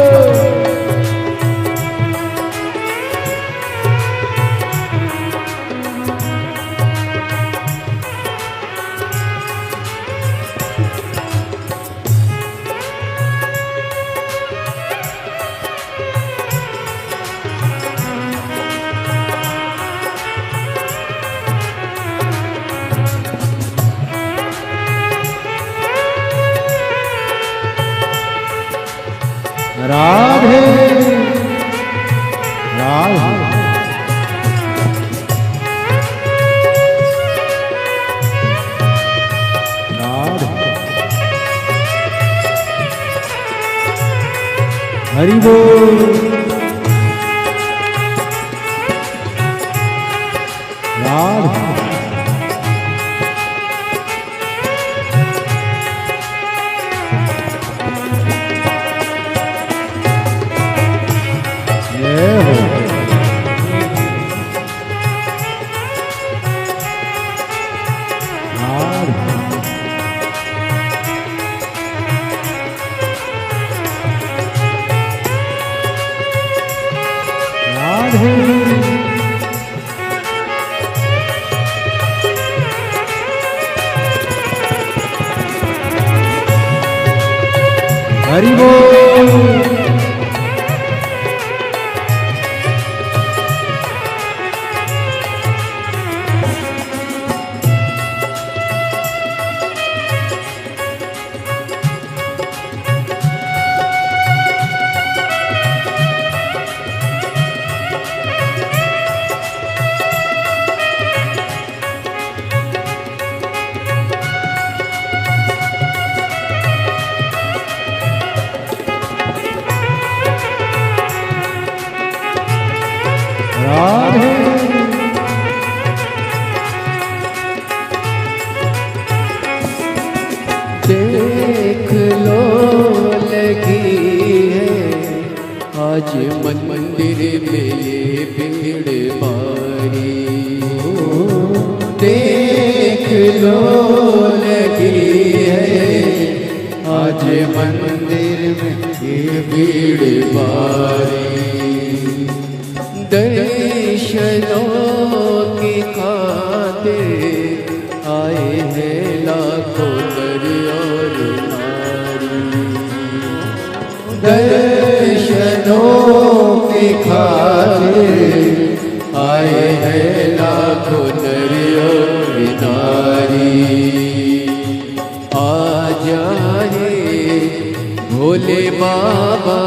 राधे राधे राधे हरि बोल राधे हरि बोल देख लो लगी है आज मंदिर में ये भीड़ भारी। देख लो लगी है आज मंदिर में ये भीड़ भारी। दर्शनों की खातिर आए हैं लाखों नर और नारी। दर्शनों की खातिर आए हैं लाखों नर और नारी। आ जाए भोले बाबा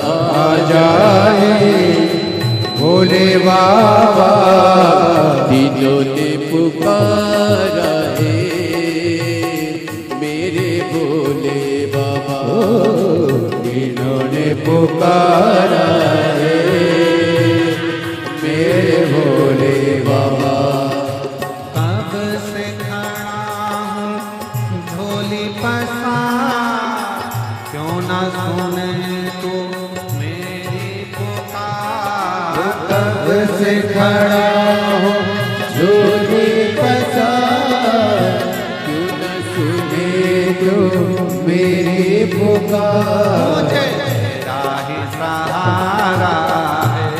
आ जाए भोले बाबा। तीनों ने पुकारा है मेरे भोले बाबा। तीनों ने पुकारा है मेरे भोले बाबा। कब से खड़ा हूँ झोली पसार क्यों ना सुने तू मेरी पुकार। कब से खड़ा हूँ झोली पसार क्यों न सुने तो मेरी पुकार। मुझे तेरा ही सहारा है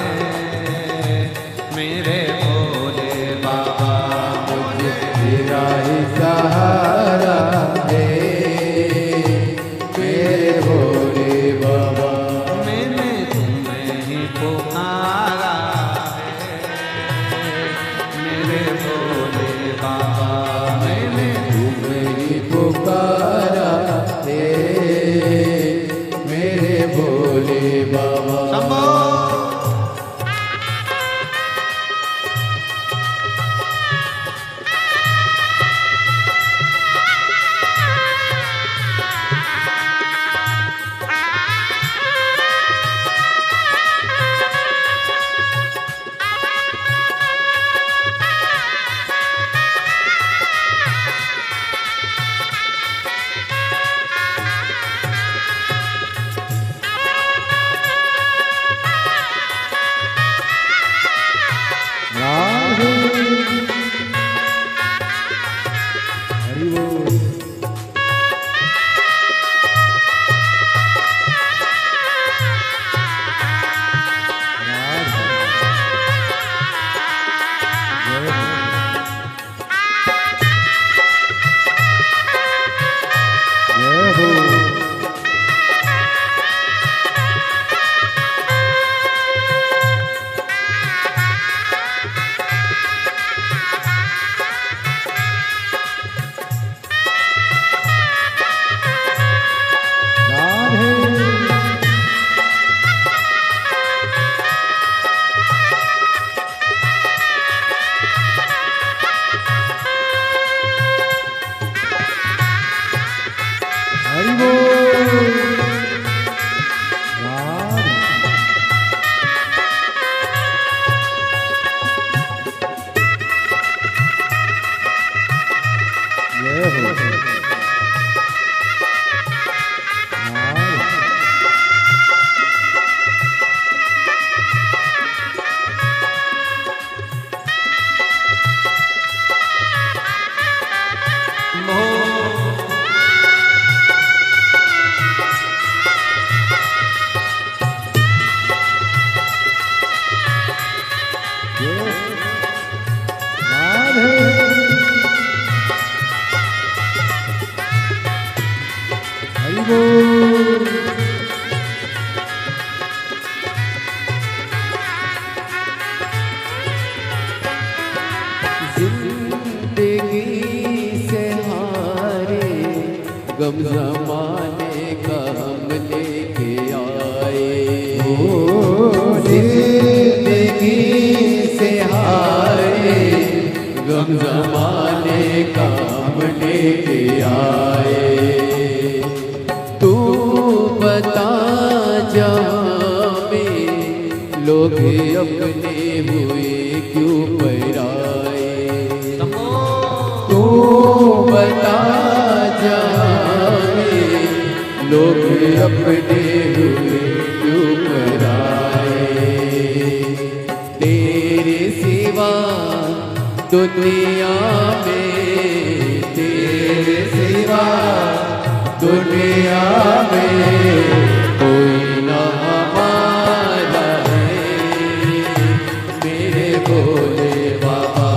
मेरे भोले बाबा। मुझे तेरा ही सहारा है मेरे भोले बाबा। मैंने तुम्हें ही पुकारा है मेरे भोले बाबा। मैंने तुम्हें ही पुकारा है हरि बोल। गम ज़माने का हम लेके आए हो, जिंदगी से हारे गम ज़माने का हम लेके आए। तू बता जहाँ में लोग अपने हुए क्यों पराए। तू बता लोग अपने हुए क्यों पराए। तेरे सिवा दुनिया में, तेरे सिवा दुनिया में कोई ना हमारा है। मेरे भोले बाबा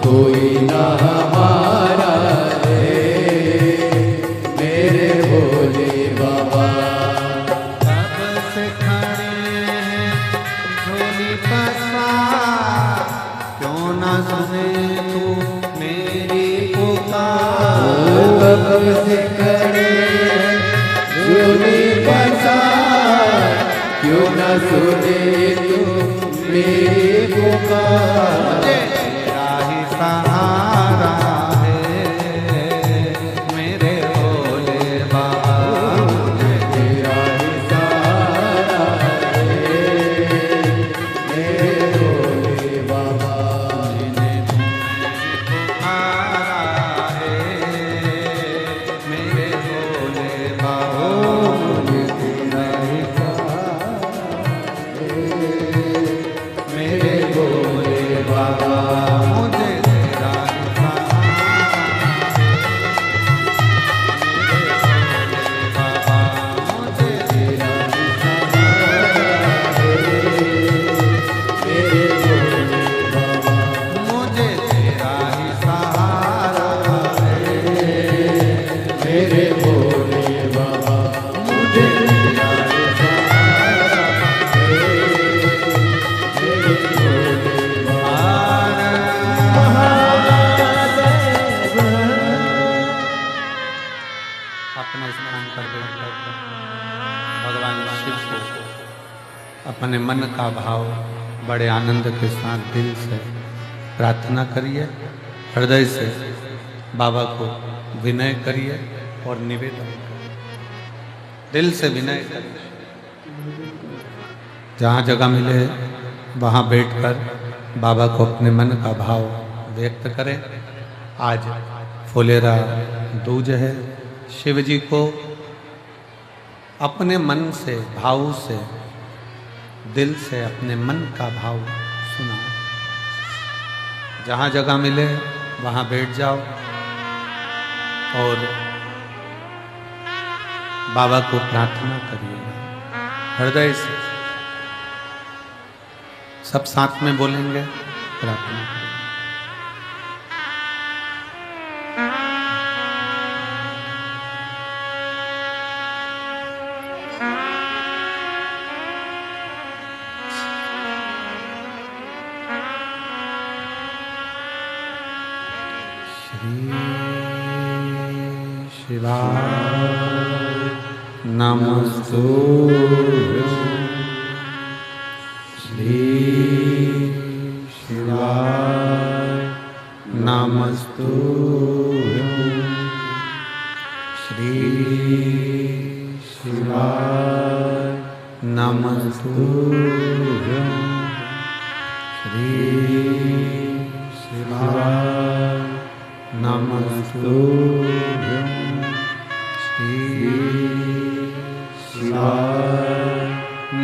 कोई ना हमारा है। मेरे भोले बाबा कब से खड़े हैं झोली पसार, क्यों ना सुने तू मेरी पुकार। कब से खड़े हैं झोली पसार, क्यों ना सुने तू मेरी पुकार। तेरा ही सहारा अपने मन का भाव बड़े आनंद के साथ दिल से प्रार्थना करिए, हृदय से बाबा को विनय करिए और निवेदन करिए, दिल से विनय करिए। जहाँ जगह मिले वहाँ बैठकर बाबा को अपने मन का भाव व्यक्त करें। आज फुलेरा दूज है। शिव जी को अपने मन से, भाव से, दिल से अपने मन का भाव सुनाओ। जहाँ जगह मिले वहाँ बैठ जाओ और बाबा को प्रार्थना करिएगा हृदय से। सब साथ में बोलेंगे, प्रार्थना करेंगे। शिवाय नमस्तुभ्यं श्री शिवाय नमस्तुभ्यं श्री शिवाय नमस्तुभ्यं श्री शिवाय नमस्तुभ्यं श्री शिवाय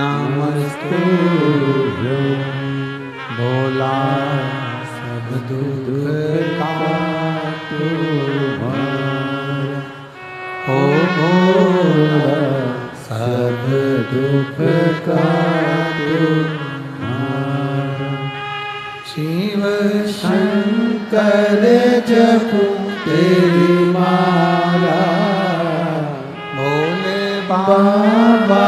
नमस्तुभ्यं। भोला सब दुख काटो हर, ओ भोला सब दुख काटो हर। शिव शंकर जपो तेरी माला, भोले बाबा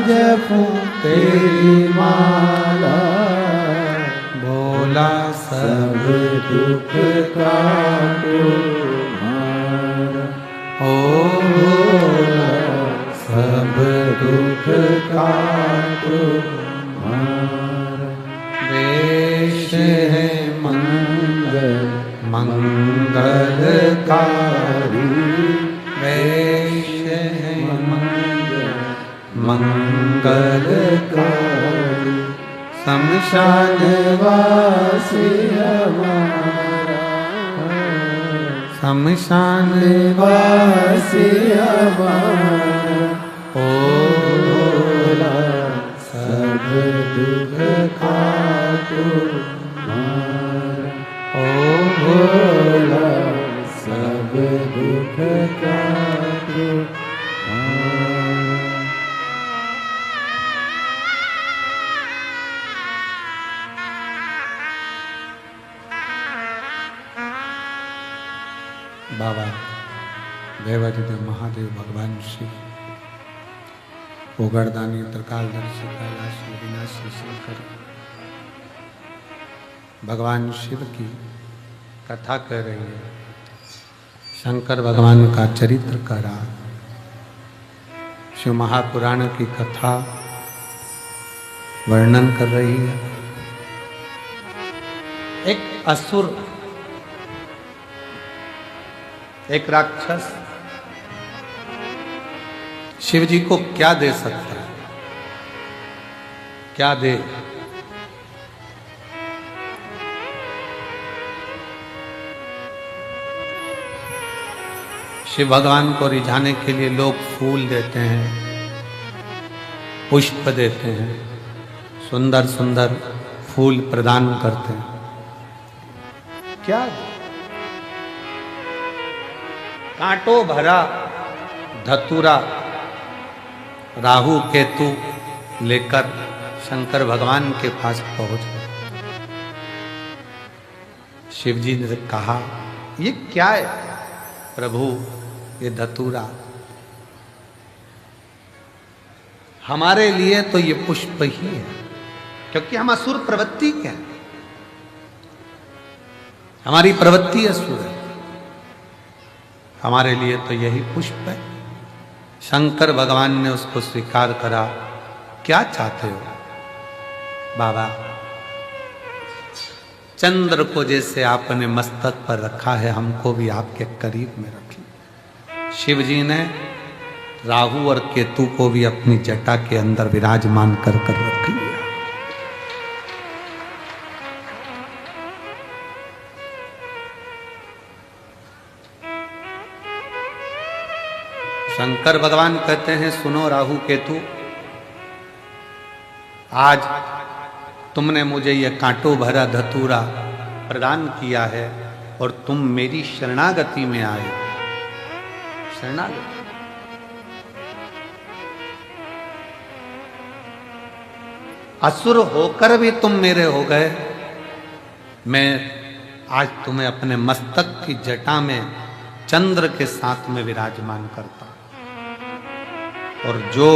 जपो तेरी माला। भोला सब दुख काटो हर, ओ भोला सब दुख काटो हर। वेश है मंगल मंगलकारी, वेश है मंगलकारी। शमशान वासी हमारा, शमशान वासी हमारा। ओ भोला सब दुख काटो हर, ओ भोला सब दुख काटो हर। बाबा देवादिदेव महादेव भगवान शिव, उगरदानी त्रिकालदर्शी कैलाशी विनाशी शंकर भगवान शिव की कथा कर रही है। शंकर भगवान का चरित्र करा, शिव महापुराण की कथा वर्णन कर रही है। एक असुर, एक राक्षस शिव जी को क्या दे सकता है? क्या दे? शिव भगवान को रिझाने के लिए लोग फूल देते हैं, पुष्प देते हैं, सुंदर सुंदर फूल प्रदान करते हैं। क्या दे? कांटों भरा धतूरा राहु केतु लेकर शंकर भगवान के पास पहुंच गए। शिव जी ने कहा, ये क्या है प्रभु? ये धतूरा हमारे लिए तो ये पुष्प ही है, क्योंकि हम असुर प्रवृत्ति के हैं, हमारी प्रवृत्ति असुर है। हमारे लिए तो यही पुष्प है। शंकर भगवान ने उसको स्वीकार करा। क्या चाहते हो बाबा? चंद्र को जैसे आपने मस्तक पर रखा है, हमको भी आपके करीब में रखिए। शिव जी ने राहु और केतु को भी अपनी जटा के अंदर विराजमान कर रख लिया। शंकर भगवान कहते हैं, सुनो राहु केतु, आज तुमने मुझे यह कांटों भरा धतूरा प्रदान किया है और तुम मेरी शरणागति में आए। शरणागति असुर होकर भी तुम मेरे हो गए। मैं आज तुम्हें अपने मस्तक की जटा में चंद्र के साथ में विराजमान करता हूं। और जो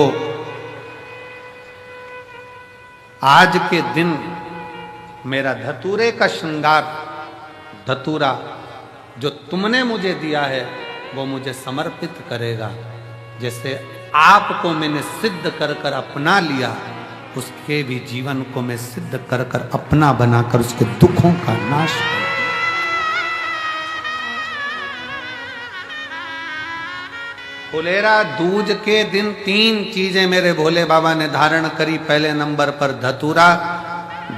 आज के दिन मेरा धतूरे का श्रृंगार, धतूरा जो तुमने मुझे दिया है, वो मुझे समर्पित करेगा। जैसे आपको मैंने सिद्ध कर कर अपना लिया, उसके भी जीवन को मैं सिद्ध कर कर अपना बनाकर उसके दुखों का नाश करूं। फुलेरा दूज के दिन 3 चीजें मेरे भोले बाबा ने धारण करी। पहले नंबर पर धतूरा,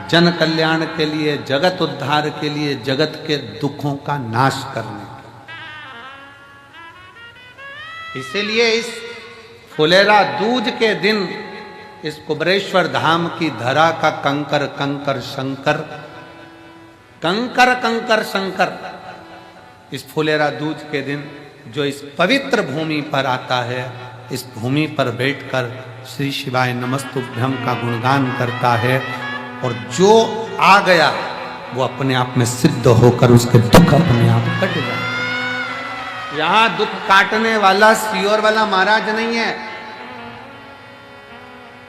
जन कल्याण के लिए, जगत उद्धार के लिए, जगत के दुखों का नाश करने के। इसीलिए इस फुलेरा दूज के दिन इस कुबरेश्वर धाम की धरा का कंकर कंकर शंकर, कंकर कंकर शंकर, इस फुलेरा दूज के दिन जो इस पवित्र भूमि पर आता है, इस भूमि पर बैठकर श्री शिवाय नमस्तुभ्यं का गुणगान करता है, और जो आ गया वो अपने आप में सिद्ध होकर उसके दुख अपने आप कट जाए। यहां दुख काटने वाला सियोर वाला महाराज नहीं है।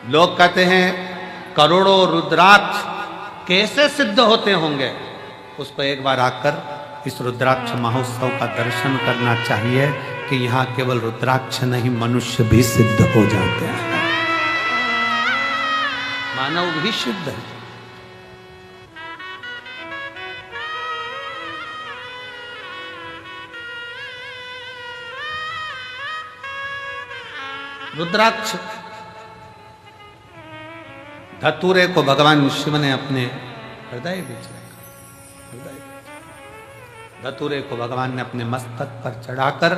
लोग कहते हैं करोड़ों रुद्राक्ष कैसे सिद्ध होते होंगे। उसको एक बार आकर इस रुद्राक्ष महोत्सव का दर्शन करना चाहिए कि यहाँ केवल रुद्राक्ष नहीं, मनुष्य भी सिद्ध हो जाते हैं, मानव भी सिद्ध है। रुद्राक्ष धतूरे को भगवान शिव ने अपने हृदय बीच रखा। धतूरे को भगवान ने अपने मस्तक पर चढ़ाकर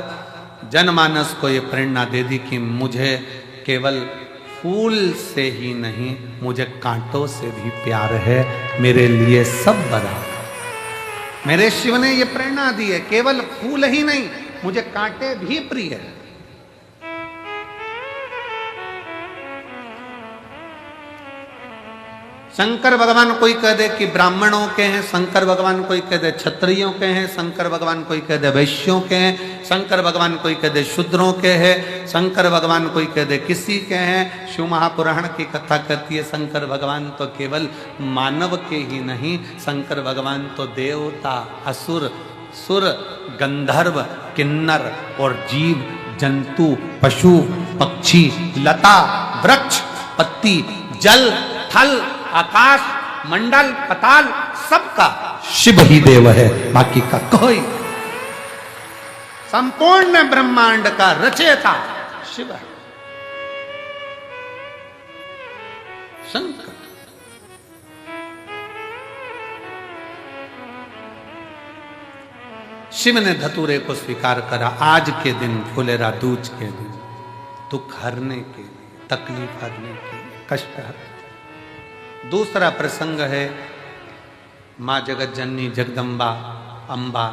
जनमानस को ये प्रेरणा दे दी कि मुझे केवल फूल से ही नहीं, मुझे कांटों से भी प्यार है, मेरे लिए सब बराबर। मेरे शिव ने ये प्रेरणा दी है, केवल फूल ही नहीं, मुझे कांटे भी प्रिय है। शंकर भगवान कोई कह दे कि ब्राह्मणों के हैं, शंकर भगवान कोई कह दे क्षत्रियों के हैं, शंकर भगवान कोई कह दे वैश्यों के हैं, शंकर भगवान कोई कह दे शूद्रों के हैं, शंकर भगवान कोई कह दे किसी के हैं। शिव महापुराण की कथा कहती है शंकर भगवान तो केवल मानव के ही नहीं, शंकर भगवान तो देवता, असुर, सुर, गंधर्व, किन्नर और जीव जंतु, पशु, पक्षी, लता, वृक्ष, पत्ती, जल, थल, आकाश, मंडल, पताल, सबका शिव ही देव है, बाकी का कोई। संपूर्ण ब्रह्मांड का रचयिता शिव है, शंकर। शिव ने धतूरे को स्वीकार करा आज के दिन, फुलेरा दूज के दिन, दुख हरने के लिए, तकलीफ हरने के लिए, कष्ट हरने। दूसरा प्रसंग है माँ जगत जननी जगदम्बा अम्बा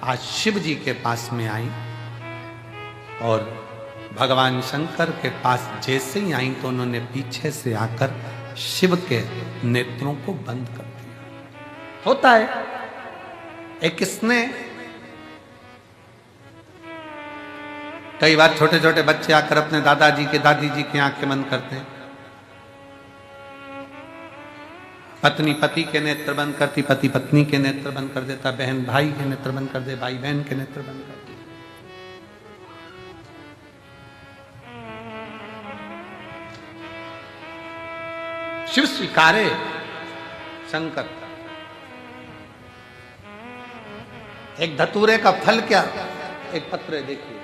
आज शिव जी के पास में आई, और भगवान शंकर के पास जैसे ही आई तो उन्होंने पीछे से आकर शिव के नेत्रों को बंद कर दिया। होता है एक स्नेह। कई बार छोटे छोटे बच्चे आकर अपने दादाजी के दादी जी की आंखें बंद करते हैं, पत्नी पति के नेत्र बंद करती, पति पत्नी के नेत्र बंद कर देता, बहन भाई के नेत्र बंद कर दे, भाई बहन के नेत्र बंद कर दे। शिव स्वीकारे शंकर। एक धतूरे का फल क्या, एक पत्र देखिए,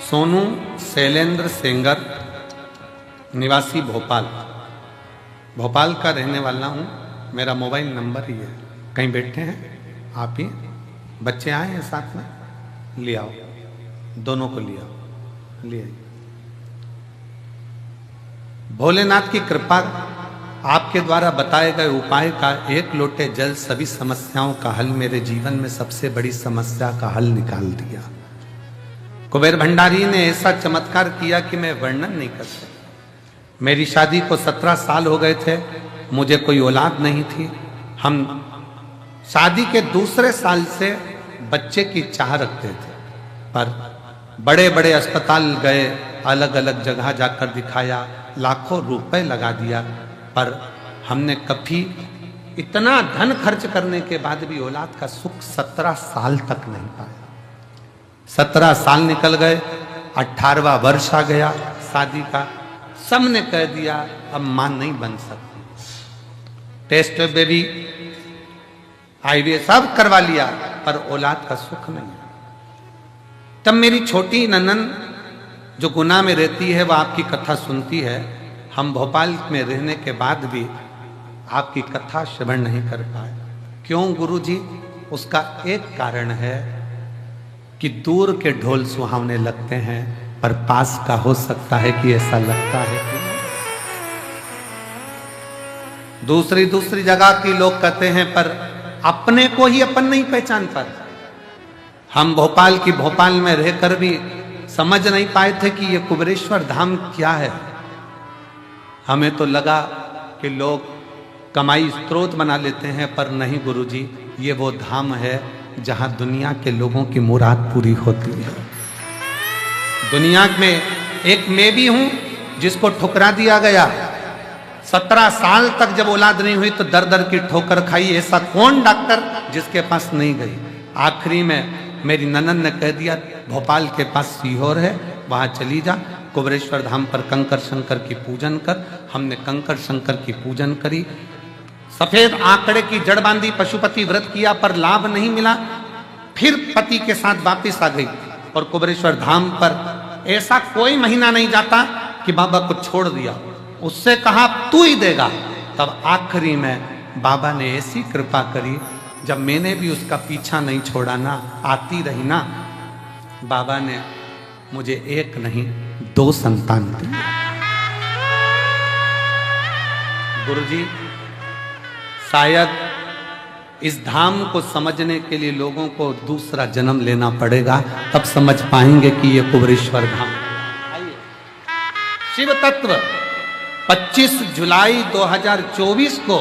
सोनू शैलेंद्र सेंगर, निवासी भोपाल, भोपाल का रहने वाला हूँ। मेरा मोबाइल नंबर ही है कहीं बैठे हैं आप ही, बच्चे आए हैं साथ में, ले आओ, दोनों को ले आओ, ले आइए। भोलेनाथ की कृपा, आपके द्वारा बताए गए उपाय का एक लोटे जल सभी समस्याओं का हल, मेरे जीवन में सबसे बड़ी समस्या का हल निकाल दिया। कुबेर भंडारी ने ऐसा चमत्कार किया कि मैं वर्णन नहीं कर सकता। मेरी शादी को 17 साल हो गए थे, मुझे कोई औलाद नहीं थी। हम शादी के दूसरे साल से बच्चे की चाह रखते थे, पर बड़े बड़े अस्पताल गए, अलग अलग जगह जाकर दिखाया, लाखों रुपए लगा दिया, पर हमने कभी इतना धन खर्च करने के बाद भी औलाद का सुख 17 साल तक नहीं पाया। 17 साल निकल गए, 18वां वर्ष आ गया शादी का, सबने कह दिया अब मां नहीं बन सकती। टेस्ट बेबी IVF सब करवा लिया, पर औलाद का सुख नहीं। तब मेरी छोटी ननन जो गुना में रहती है वह आपकी कथा सुनती है। हम भोपाल में रहने के बाद भी आपकी कथा श्रवण नहीं कर पाए। क्यों गुरुजी? उसका एक कारण है कि दूर के ढोल सुहावने लगते हैं, पर पास का हो सकता है कि ऐसा लगता है कि दूसरी जगह के लोग कहते हैं, पर अपने को ही अपन नहीं पहचान पाते। हम भोपाल में रहकर भी समझ नहीं पाए थे कि ये कुबेरेश्वर धाम क्या है। हमें तो लगा कि लोग कमाई स्रोत बना लेते हैं, पर नहीं गुरुजी, ये वो धाम है जहां दुनिया के लोगों की मुराद पूरी होती है। दुनिया में एक मैं भी हूं जिसको ठुकरा दिया गया। 17 साल तक जब औलाद नहीं हुई तो दर दर की ठोकर खाई। ऐसा कौन डॉक्टर जिसके पास नहीं गई? आखिरी में मेरी ननन ने कह दिया भोपाल के पास सीहोर है, वहां चली जा, कुबेरेश्वर धाम पर कंकर शंकर की पूजन कर। हमने कंकर शंकर की पूजन करी, सफेद आंकड़े की जड़ बांधी, पशुपति व्रत किया, पर लाभ नहीं मिला। फिर पति के साथ वापिस आ गई और कुबेरेश्वर धाम पर ऐसा कोई महीना नहीं जाता कि बाबा को छोड़ दिया। उससे कहा तू ही देगा। तब आखिरी में बाबा ने ऐसी कृपा करी, जब मैंने भी उसका पीछा नहीं छोड़ा ना, आती रही ना, बाबा ने मुझे एक नहीं 2 संतान दिए। गुरुजी, शायद इस धाम को समझने के लिए लोगों को दूसरा जन्म लेना पड़ेगा, तब समझ पाएंगे कि ये कुबेरेश्वर धाम। शिव तत्व 25 जुलाई 2024 को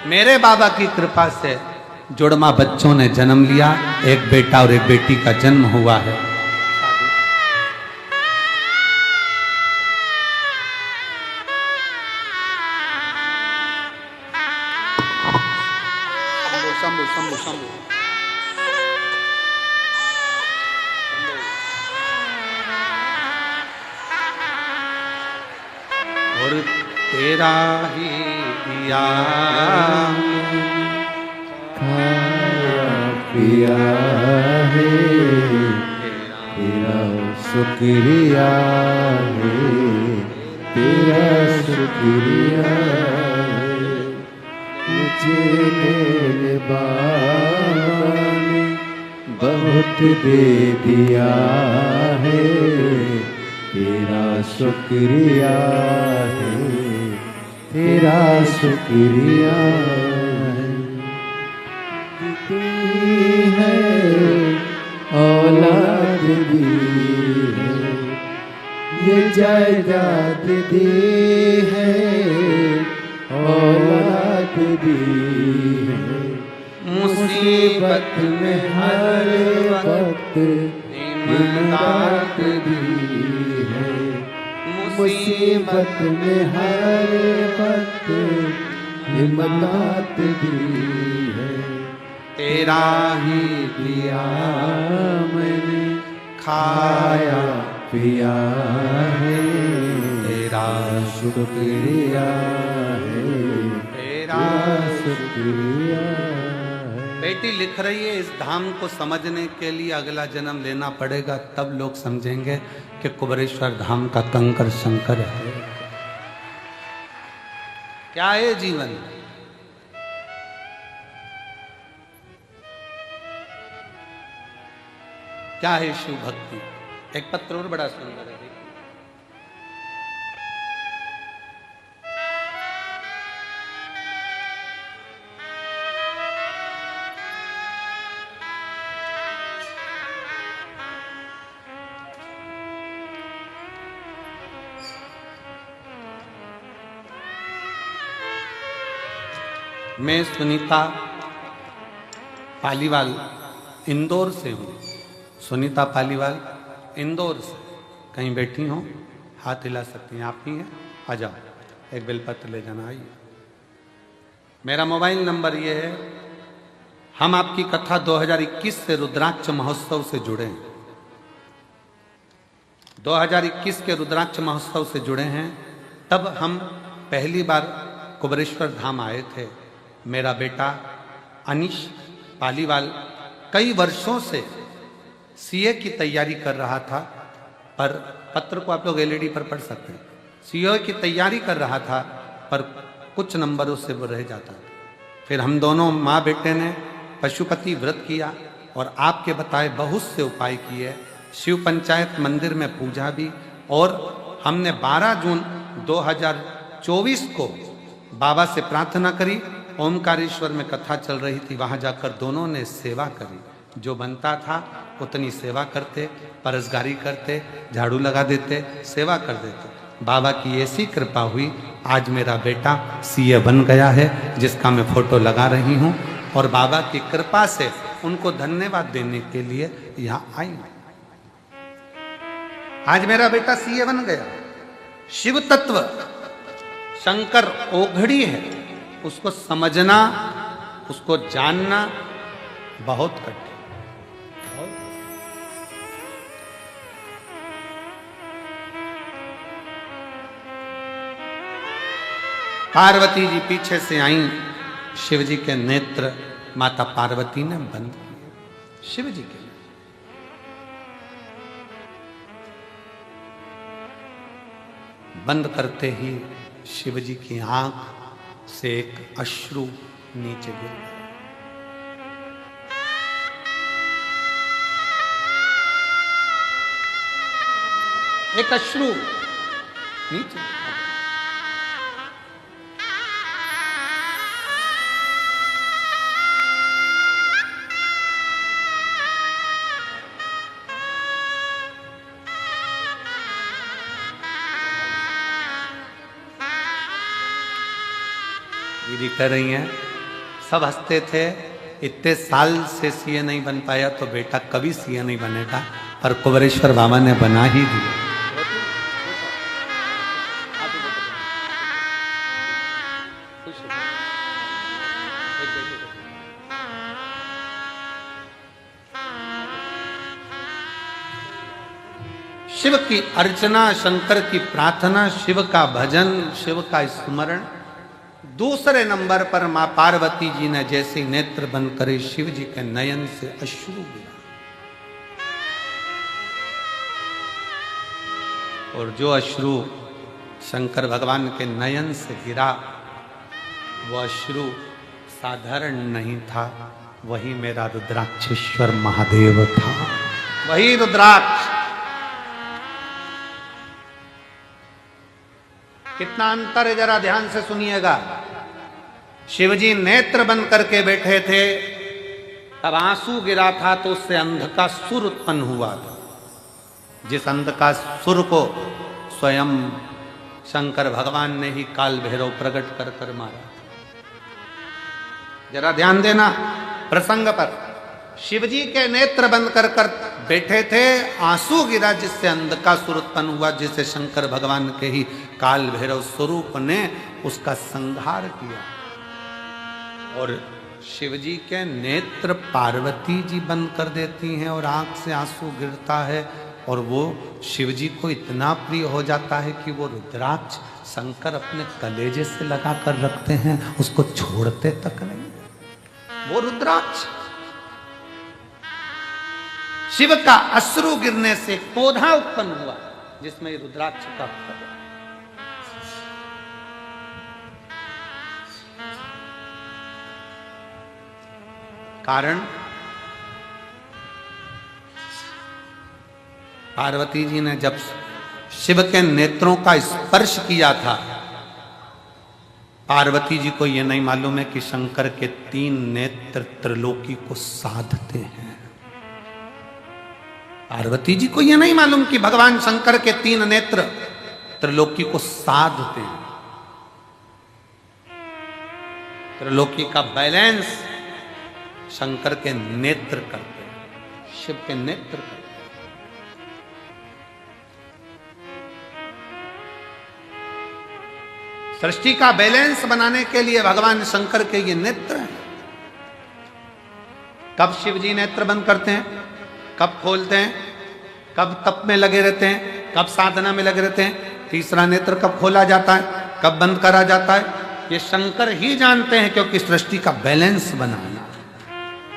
मेरे बाबा की कृपा से जुड़मा बच्चों ने जन्म लिया। एक बेटा और एक बेटी का जन्म हुआ है। शंभु शंभु शंभु और तेरा ही दिया पिया है, तेरा शुक्रिया है, तेरा शुक्रिया है। मुझे मेरे बाबा ने बहुत दे दिया है, तेरा शुक्रिया है, तेरा शुक्रिया है। औलाद दी है, ये जायदाद दी है, औलाद दी है। मुसीबत में हर वक्त इमदाद दी है, मुसीबत में हर वक्त इमदाद दी है। तेरा ही दिया मैंने, खाया पिया है, तेरा शुक्रिया है, तेरा शुक्रिया है। बेटी लिख रही है, इस धाम को समझने के लिए अगला जन्म लेना पड़ेगा, तब लोग समझेंगे कि कुबेरेश्वर धाम का कंकर शंकर है। क्या है जीवन? क्या है शिव भक्ति। एक पत्र और बड़ा सुंदर है, देखिए। मैं सुनीता पालीवाल इंदौर से हूँ। सुनीता पालीवाल इंदौर से कहीं बैठी हो, हाथ हिला सकती हैं, आप ही हैं, आ जाओ, एक बेलपत्र ले जाना। आइए। मेरा मोबाइल नंबर ये है। हम आपकी कथा 2021 से रुद्राक्ष महोत्सव से जुड़े हैं। 2021 के रुद्राक्ष महोत्सव से जुड़े हैं। तब हम पहली बार कुबेरेश्वर धाम आए थे। मेरा बेटा अनीश पालीवाल कई वर्षों से सीए की तैयारी कर रहा था, पर पत्र को आप लोग एलईडी पर पढ़ सकते हैं। सीए की तैयारी कर रहा था, पर कुछ नंबरों से वो रह जाता था। फिर हम दोनों माँ बेटे ने पशुपति व्रत किया और आपके बताए बहुत से उपाय किए। शिव पंचायत मंदिर में पूजा भी, और हमने 12 जून 2024 को बाबा से प्रार्थना करी। ओमकारेश्वर में कथा चल रही थी, वहां जाकर दोनों ने सेवा करी। जो बनता था उतनी सेवा करते, परसगारी करते, झाड़ू लगा देते, सेवा कर देते। बाबा की ऐसी कृपा हुई, आज मेरा बेटा सीए बन गया है, जिसका मैं फोटो लगा रही हूँ। और बाबा की कृपा से उनको धन्यवाद देने के लिए यहाँ आई। आज मेरा बेटा सीए बन गया। शिव तत्व शंकर ओघड़ी है, उसको समझना, उसको जानना बहुत कठिन। पार्वती जी पीछे से आई, शिव जी के नेत्र माता पार्वती ने बंद किए। शिव जी के बंद करते ही शिव जी की आंख से एक अश्रु नीचे गिर गया। एक अश्रु नीचे। दीदी कह रही हैं, सब हंसते थे, इतने साल से सीए नहीं बन पाया तो बेटा कभी सीए नहीं बनेगा, पर कुबेरेश्वर बाबा ने बना ही दिया। शिव की अर्चना, शंकर की प्रार्थना, शिव का भजन, शिव का स्मरण। दूसरे नंबर पर मां पार्वती जी ने जैसे नेत्र बंद करे, शिव जी के नयन से अश्रु गिरा। और जो अश्रु शंकर भगवान के नयन से गिरा, वो अश्रु साधारण नहीं था, वही मेरा रुद्राक्षेश्वर महादेव था। वही रुद्राक्ष। कितना अंतर है, जरा ध्यान से सुनिएगा। शिवजी नेत्र बंद करके बैठे थे, तब आंसू गिरा था तो उससे अंध का सुर उत्पन्न हुआ था। जिस अंध का सुर को स्वयं शंकर भगवान ने ही काल भैरव प्रकट कर कर मारा। जरा ध्यान देना प्रसंग पर। शिवजी के नेत्र बंद कर कर बैठे थे, आंसू गिरा जिससे अंध का सुर उत्पन्न हुआ, जिसे शंकर भगवान के ही काल भैरव स्वरूप ने उसका संहार किया। और शिवजी के नेत्र पार्वती जी बंद कर देती हैं और आंख से आंसू गिरता है, और वो शिवजी को इतना प्रिय हो जाता है कि वो रुद्राक्ष शंकर अपने कलेजे से लगा कर रखते हैं, उसको छोड़ते तक नहीं। वो रुद्राक्ष, शिव का अश्रु गिरने से पौधा उत्पन्न हुआ जिसमें रुद्राक्ष का फल। कारण पार्वती जी ने जब शिव के नेत्रों का स्पर्श किया था, पार्वती जी को यह नहीं मालूम है कि शंकर के 3 नेत्र त्रिलोकी को साधते हैं। पार्वती जी को यह नहीं मालूम कि भगवान शंकर के 3 नेत्र त्रिलोकी को साधते हैं। त्रिलोकी का बैलेंस शंकर के नेत्र करते हैं, शिव के नेत्र करते हैं। सृष्टि का बैलेंस बनाने के लिए भगवान शंकर के ये नेत्र हैं। कब शिव जी नेत्र बंद करते हैं, कब खोलते हैं, कब तप में लगे रहते हैं, कब साधना में लगे रहते हैं, तीसरा नेत्र कब खोला जाता है, कब बंद करा जाता है, ये शंकर ही जानते हैं, क्योंकि सृष्टि का बैलेंस बनाना,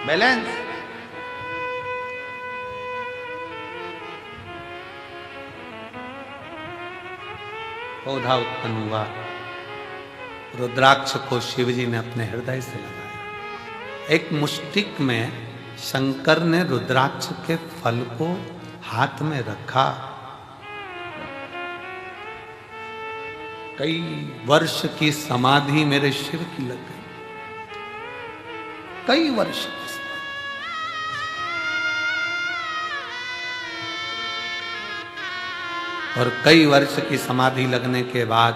बैलेंस। पौधा उत्पन्न हुआ, रुद्राक्ष को शिव जी ने अपने हृदय से लगाया। एक मुष्टिक में शंकर ने रुद्राक्ष के फल को हाथ में रखा। कई वर्ष की समाधि मेरे शिव की लग गई, कई वर्ष की समाधि। और कई वर्ष की समाधि लगने के बाद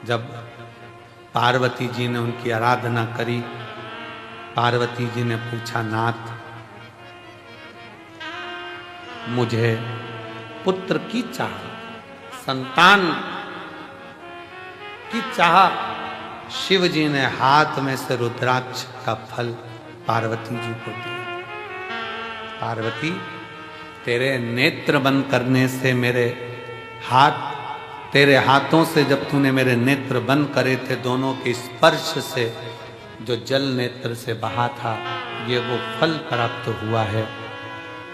जब पार्वती जी ने उनकी आराधना करी, पार्वती जी ने पूछा, नाथ मुझे पुत्र की चाह, संतान की चाह। शिव जी ने हाथ में से रुद्राक्ष का फल पार्वती जी को दिया। पार्वती, तेरे नेत्र बंद करने से मेरे हाथ, तेरे हाथों से जब तूने मेरे नेत्र बंद करे थे, दोनों के स्पर्श से जो जल नेत्र से बहा था, ये वो फल प्राप्त हुआ है।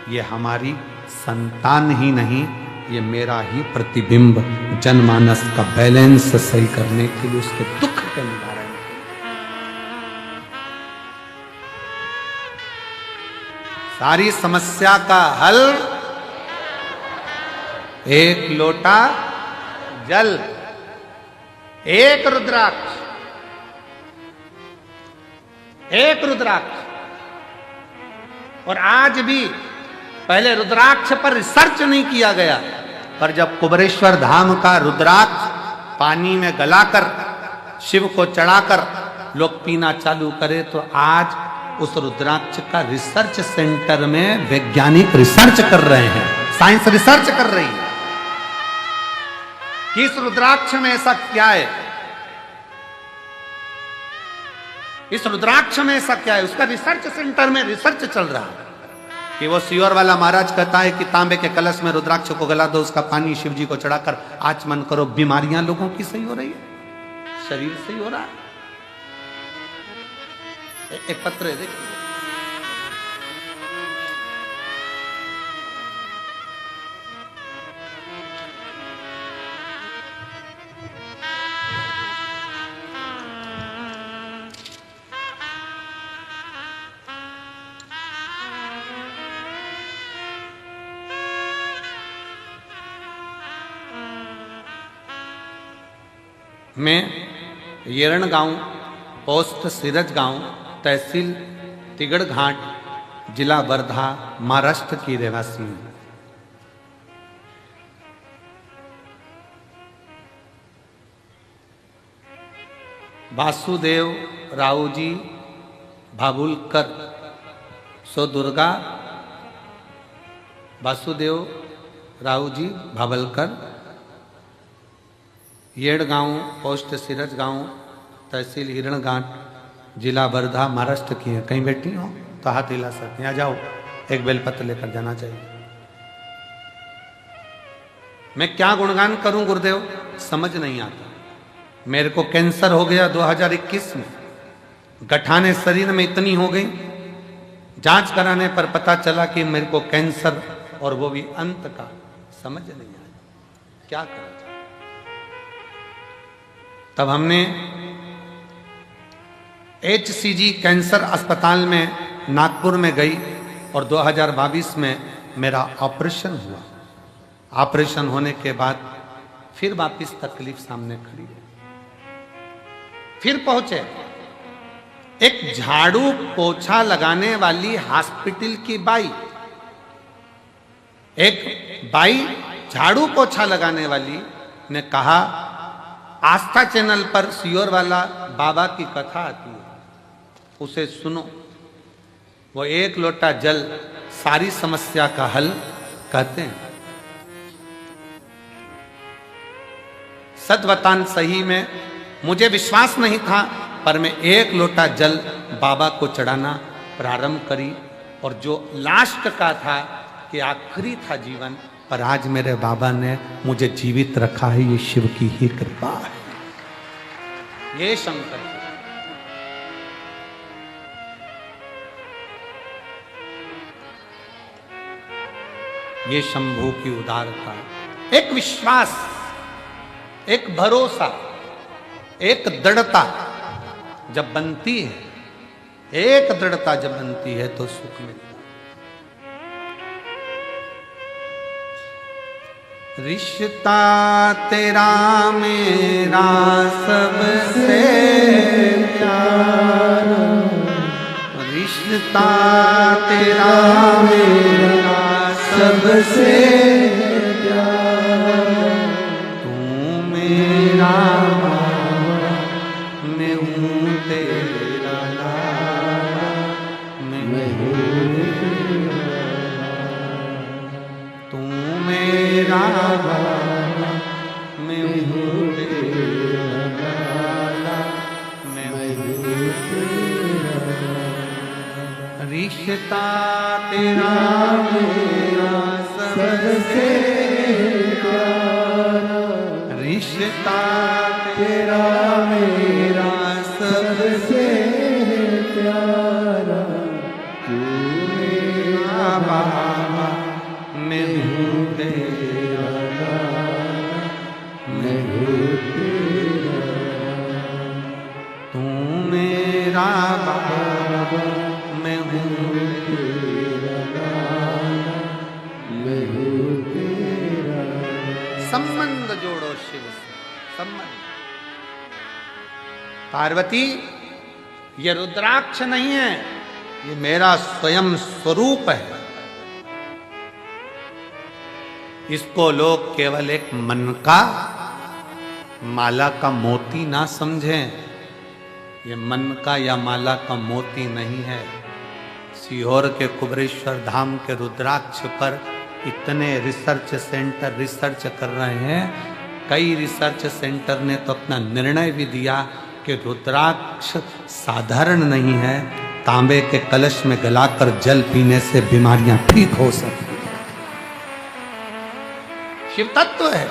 ये हमारी संतान ही नहीं, ये मेरा ही प्रतिबिंब जनमानस का बैलेंस सही करने के लिए, उसके दुख के निवारण के लिए। सारी समस्या का हल एक लोटा जल, एक रुद्राक्ष, एक रुद्राक्ष। और आज भी पहले रुद्राक्ष पर रिसर्च नहीं किया गया, पर जब कुबेरेश्वर धाम का रुद्राक्ष पानी में गलाकर शिव को चढ़ाकर लोग पीना चालू करे, तो आज उस रुद्राक्ष का रिसर्च सेंटर में वैज्ञानिक रिसर्च कर रहे हैं, साइंस रिसर्च कर रही है कि इस रुद्राक्ष में ऐसा क्या है, इस रुद्राक्ष में ऐसा क्या है। उसका रिसर्च सेंटर में रिसर्च चल रहा है कि वो सियोर वाला महाराज कहता है कि तांबे के कलश में रुद्राक्ष को गला दो, उसका पानी शिव जी को चढ़ाकर आचमन करो, बीमारियां लोगों की सही हो रही है, शरीर सही हो रहा है। एक पत्र है, देखिए, मैं येरण गांव, पोस्ट सिरज गांव, तहसील तिगड़ घाट, जिला वर्धा, महाराष्ट्र की रहवासी हूं। वासुदेव रावजी भाबुलकर, सो दुर्गा वासुदेव रावजी भाबलकर, येड़गांव, पोस्ट सिरज गांव, तहसील हिरणघाट, जिला वर्धा, महाराष्ट्र की है। कहीं बैठी हो तो हाथ हिला सकते हैं, आ जाओ, एक बेलपत्र लेकर जाना चाहिए। मैं क्या गुणगान करूं गुरुदेव, समझ नहीं आता। मेरे को कैंसर हो गया 2021 में, गठाने शरीर में इतनी हो गई, जांच कराने पर पता चला कि मेरे को कैंसर, और वो भी अंत का। समझ नहीं आया क्या करा जाए। तब हमने HCG कैंसर अस्पताल में नागपुर में गई और 2022 में मेरा ऑपरेशन हुआ। ऑपरेशन होने के बाद फिर वापिस तकलीफ सामने खड़ी है। फिर पहुंचे, एक झाड़ू पोछा लगाने वाली हॉस्पिटल की बाई, एक बाई झाड़ू पोछा लगाने वाली ने कहा, आस्था चैनल पर सियोर वाला बाबा की कथा आती है, उसे सुनो। वो एक लोटा जल सारी समस्या का हल कहते हैं। सच बतान सही में मुझे विश्वास नहीं था, पर मैं एक लोटा जल बाबा को चढ़ाना प्रारंभ करी, और जो लास्ट का था कि आखिरी था जीवन, पर आज मेरे बाबा ने मुझे जीवित रखा है। ये शिव की ही कृपा है, ये शंकर की। ये शंभू की उदारता, एक विश्वास, एक भरोसा, एक दृढ़ता जब बनती है, एक दृढ़ता जब बनती है तो सुख मिलता है। रिश्ता तेरा मेरा सबसे प्यारा, रिश्ता तेरा मेरा सबसे प्यारा, तू मेरा बाबा, मैं हूँ तेरा लाला, मैं हूँ तू मेरा बाबा, मैं हूँ तेरा लाला, मैं हूँ तेरा। रिश्ता तेरा मेरा सबसे प्यारा, रिश्ता तेरा मेरा सबसे प्यारा, तू मेरा बाबा, मैं हूँ तेरा लाला, मैं हूँ तेरा। तू मेरा बाबा, मैं हूँ तेरा लाला, मैं हूँ तेरा। संबंध जोड़ो शिव से, संबंध। पार्वती, ये रुद्राक्ष नहीं है, ये मेरा स्वयं स्वरूप है। इसको लोग केवल एक मन का, माला का मोती ना समझें। ये मन का या माला का मोती नहीं है। सीहोर के कुबरेश्वर धाम के रुद्राक्ष पर इतने रिसर्च सेंटर रिसर्च कर रहे हैं। कई रिसर्च सेंटर ने तो अपना निर्णय भी दिया कि रुद्राक्ष साधारण नहीं है, तांबे के कलश में गलाकर जल पीने से बीमारियां ठीक हो सकती हैं। शिव तत्व है।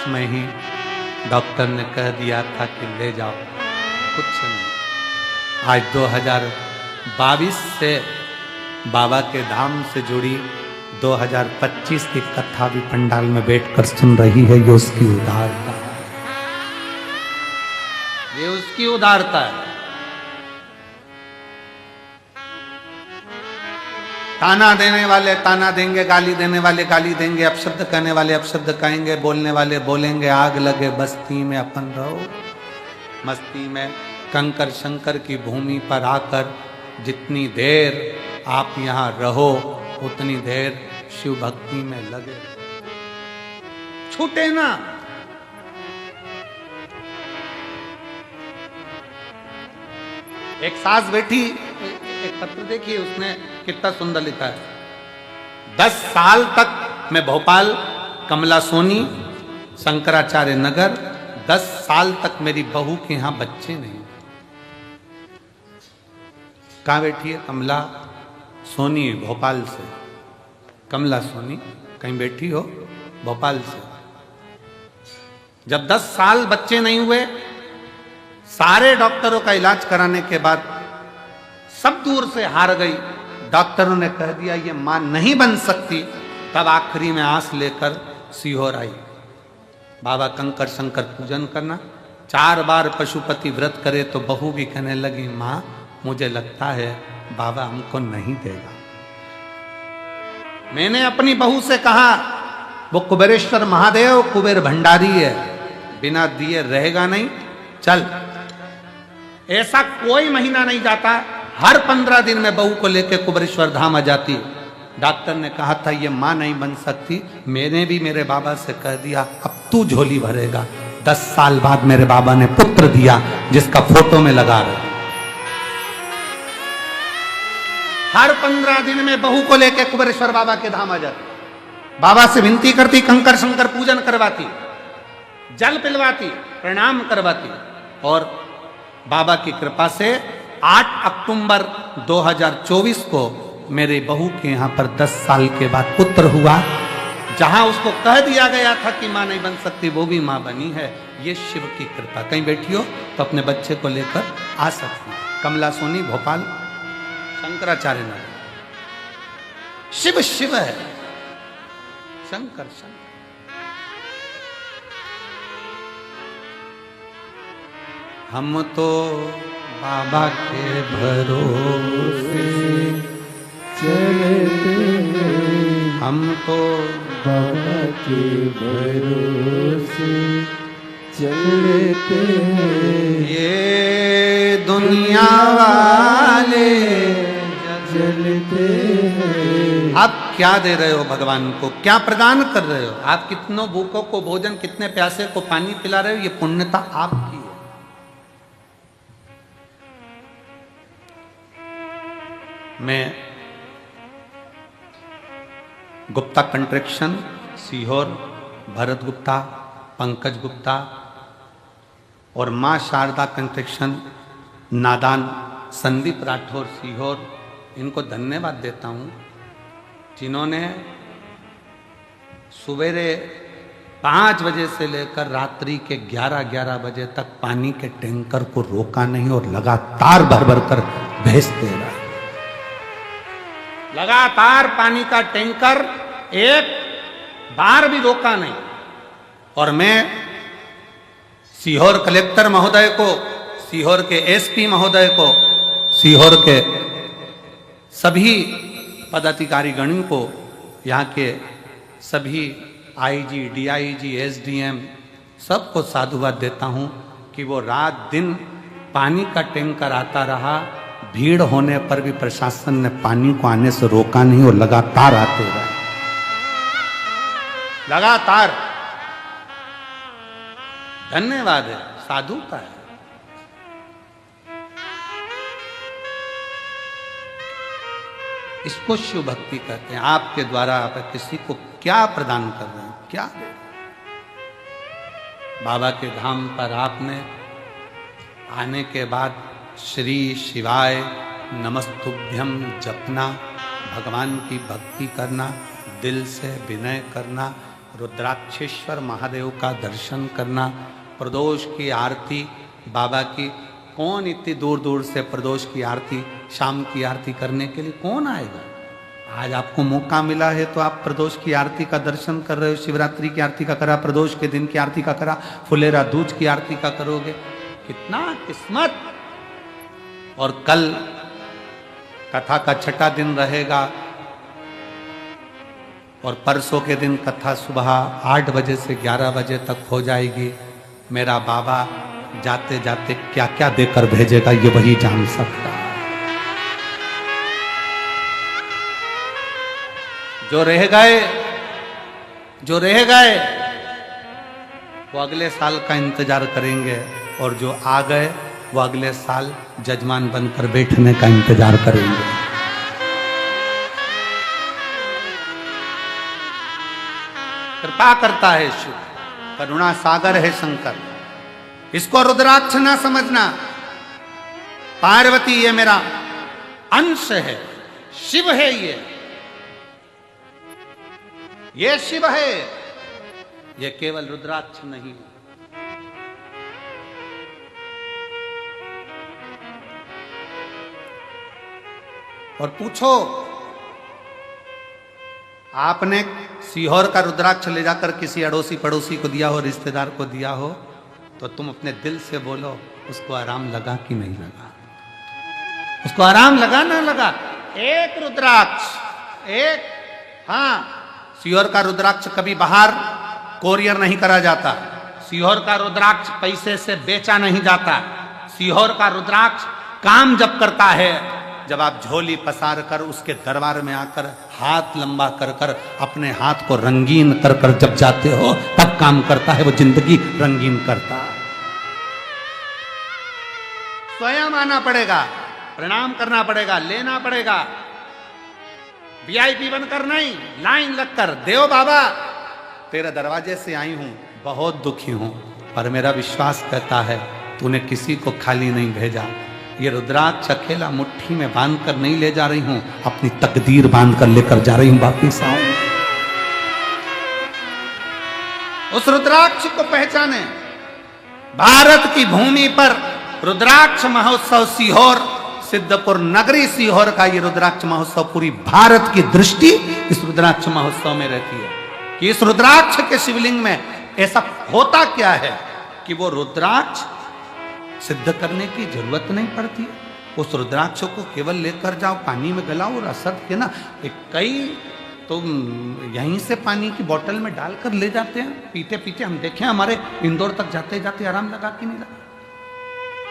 में ही डॉक्टर ने कह दिया था कि ले जाओ, कुछ नहीं। आज 2022 से बाबा के धाम से जुड़ी 2025 की कथा भी पंडाल में बैठकर सुन रही है। ये उसकी उदारता है, ये उसकी उदारता है। ताना देने वाले ताना देंगे, गाली देने वाले गाली देंगे, अपशब्द कहने वाले अपशब्द कहेंगे, बोलने वाले बोलेंगे। आग लगे बस्ती में अपन रहो मस्ती में। कंकर शंकर की भूमि पर आकर जितनी देर आप यहाँ रहो, उतनी देर शिव भक्ति में लगे, छूटे ना। एक सास बैठी, एक पत्र देखिए उसने कितना सुंदर लिखा है। 10 साल तक मैं भोपाल कमला सोनी शंकराचार्य नगर, 10 साल तक मेरी बहू के यहां बच्चे नहीं। कहां बैठी है? कमला सोनी, भोपाल से। कमला सोनी कहीं बैठी हो? भोपाल से। जब 10 साल बच्चे नहीं हुए, सारे डॉक्टरों का इलाज कराने के बाद सब दूर से हार गई, डॉक्टरों ने कह दिया ये मां नहीं बन सकती, तब आखिरी में आस लेकर सीहोर आई। बाबा कंकर शंकर पूजन करना, 4 बार पशुपति व्रत करे तो बहू भी कहने लगी मां मुझे लगता है बाबा हमको नहीं देगा। मैंने अपनी बहू से कहा वो कुबेरेश्वर महादेव कुबेर भंडारी है, बिना दिए रहेगा नहीं, चल। ऐसा कोई महीना नहीं जाता, हर 15 दिन में बहू को लेकर कुबेरेश्वर धाम आ जाती। डॉक्टर ने कहा था ये मां नहीं बन सकती, मैंने भी मेरे बाबा से कह दिया अब तू झोली भरेगा। 10 साल बाद मेरे बाबा ने पुत्र दिया जिसका फोटो में लगा रहे। हर 15 दिन में बहू को लेकर कुबेरेश्वर बाबा के धाम आ जाती, बाबा से विनती करती, कंकर शंकर पूजन करवाती, जल पिलवाती, प्रणाम करवाती, और बाबा की कृपा से 8 अक्टूबर 2024 को मेरे बहू के यहां पर 10 साल के बाद पुत्र हुआ। जहां उसको कह दिया गया था कि मां नहीं बन सकती, वो भी मां बनी है। ये शिव की कृपा। कहीं बैठी हो तो अपने बच्चे को लेकर आ सकती। कमला सोनी, भोपाल, शंकराचार्य नगर। शिव शिव है, शंकर शंकर। हम तो बाबा के भरोसे चलते हैं, हम तो बाबा के भरोसे चलते हैं। ये दुनिया वाले चलते हैं। आप क्या दे रहे हो भगवान को, क्या प्रदान कर रहे हो? आप कितनों भूखों को भोजन, कितने प्यासे को पानी पिला रहे हो, ये पुण्यता आपकी है। मैं गुप्ता कंट्रेक्शन, सीहोर, भरत गुप्ता, पंकज गुप्ता और मां शारदा कंट्रेक्शन, नादान, संदीप राठौर, सीहोर, इनको धन्यवाद देता हूं जिन्होंने सवेरे 5 बजे से लेकर रात्रि के 11-11 बजे तक पानी के टैंकर को रोका नहीं और लगातार भर भर कर भेजते रहे। लगातार पानी का टैंकर एक बार भी रोका नहीं। और मैं सीहोर कलेक्टर महोदय को, सीहोर के एसपी महोदय को, सीहोर के सभी पदाधिकारी गणों को, यहाँ के सभी आईजी, डीआईजी, एसडीएम सबको साधुवाद देता हूँ कि वो रात दिन पानी का टैंकर आता रहा। भीड़ होने पर भी प्रशासन ने पानी को आने से रोका नहीं और लगातार आते रहे, लगातार। धन्यवाद है, साधुता है। इसको शिव भक्ति कहते हैं। आपके द्वारा आप किसी को क्या प्रदान कर रहे हैं, क्या? बाबा के धाम पर आपने आने के बाद श्री शिवाय नमस्तुभ्यम जपना, भगवान की भक्ति करना, दिल से विनय करना, रुद्राक्षेश्वर महादेव का दर्शन करना, प्रदोष की आरती बाबा की। कौन इतनी दूर दूर से प्रदोष की आरती, शाम की आरती करने के लिए कौन आएगा? आज आपको मौका मिला है तो आप प्रदोष की आरती का दर्शन कर रहे हो। शिवरात्रि की आरती का करा, प्रदोष के दिन की आरती का करा, फुलेरा दूज की आरती का करोगे। कितना किस्मत। और कल कथा का 6ठा दिन रहेगा और परसों के दिन कथा सुबह 8 बजे से 11 बजे तक हो जाएगी। मेरा बाबा जाते जाते क्या क्या देकर भेजेगा ये वही जान सकता है। जो रह गए वो अगले साल का इंतजार करेंगे, और जो आ गए वो अगले साल जजमान बनकर बैठने का इंतजार करेंगे। कृपा करता है शिव, करुणा सागर है शंकर। इसको रुद्राक्ष ना समझना। पार्वती ये मेरा अंश है, शिव है ये शिव है। ये केवल रुद्राक्ष नहीं है। और पूछो, आपने सीहोर का रुद्राक्ष ले जाकर किसी अड़ोसी पड़ोसी को दिया हो, रिश्तेदार को दिया हो, तो तुम अपने दिल से बोलो उसको आराम लगा कि नहीं लगा, उसको आराम लगा ना लगा। एक रुद्राक्ष, एक, हाँ, सीहोर का रुद्राक्ष कभी बाहर कोरियर नहीं करा जाता, सीहोर का रुद्राक्ष पैसे से बेचा नहीं जाता, सीहोर का रुद्राक्ष काम जब करता है, जब आप झोली पसार कर उसके दरबार में आकर हाथ लंबा कर कर अपने हाथ को रंगीन कर कर जब जाते हो, तब काम करता है, वो जिंदगी रंगीन करता है। स्वयं आना पड़ेगा, प्रणाम करना पड़ेगा, लेना पड़ेगा, वीआईपी बनकर नहीं, लाइन लगकर, देव बाबा तेरे दरवाजे से आई हूं, बहुत दुखी हूं, पर मेरा विश्वास कहता है तूने किसी को खाली नहीं भेजा। ये रुद्राक्ष अकेला मुट्ठी में बांध कर नहीं ले जा रही हूं, अपनी तकदीर बांध कर लेकर जा रही हूं वापिस आऊं। उस रुद्राक्ष को पहचाने। भारत की भूमि पर रुद्राक्ष महोत्सव सीहोर, सिद्धपुर नगरी सीहोर का ये रुद्राक्ष महोत्सव, पूरी भारत की दृष्टि इस रुद्राक्ष महोत्सव में रहती है कि इस रुद्राक्ष के शिवलिंग में ऐसा होता क्या है कि वो रुद्राक्ष सिद्ध करने की जरूरत नहीं पड़ती। उस रुद्राक्ष को केवल लेकर जाओ, पानी में गलाओ और असर के ना, कई तो यहीं से पानी की बोतल में डालकर ले जाते हैं, पीते पीते हम देखे हमारे इंदौर तक जाते जाते आराम लगा कि नहीं लगा।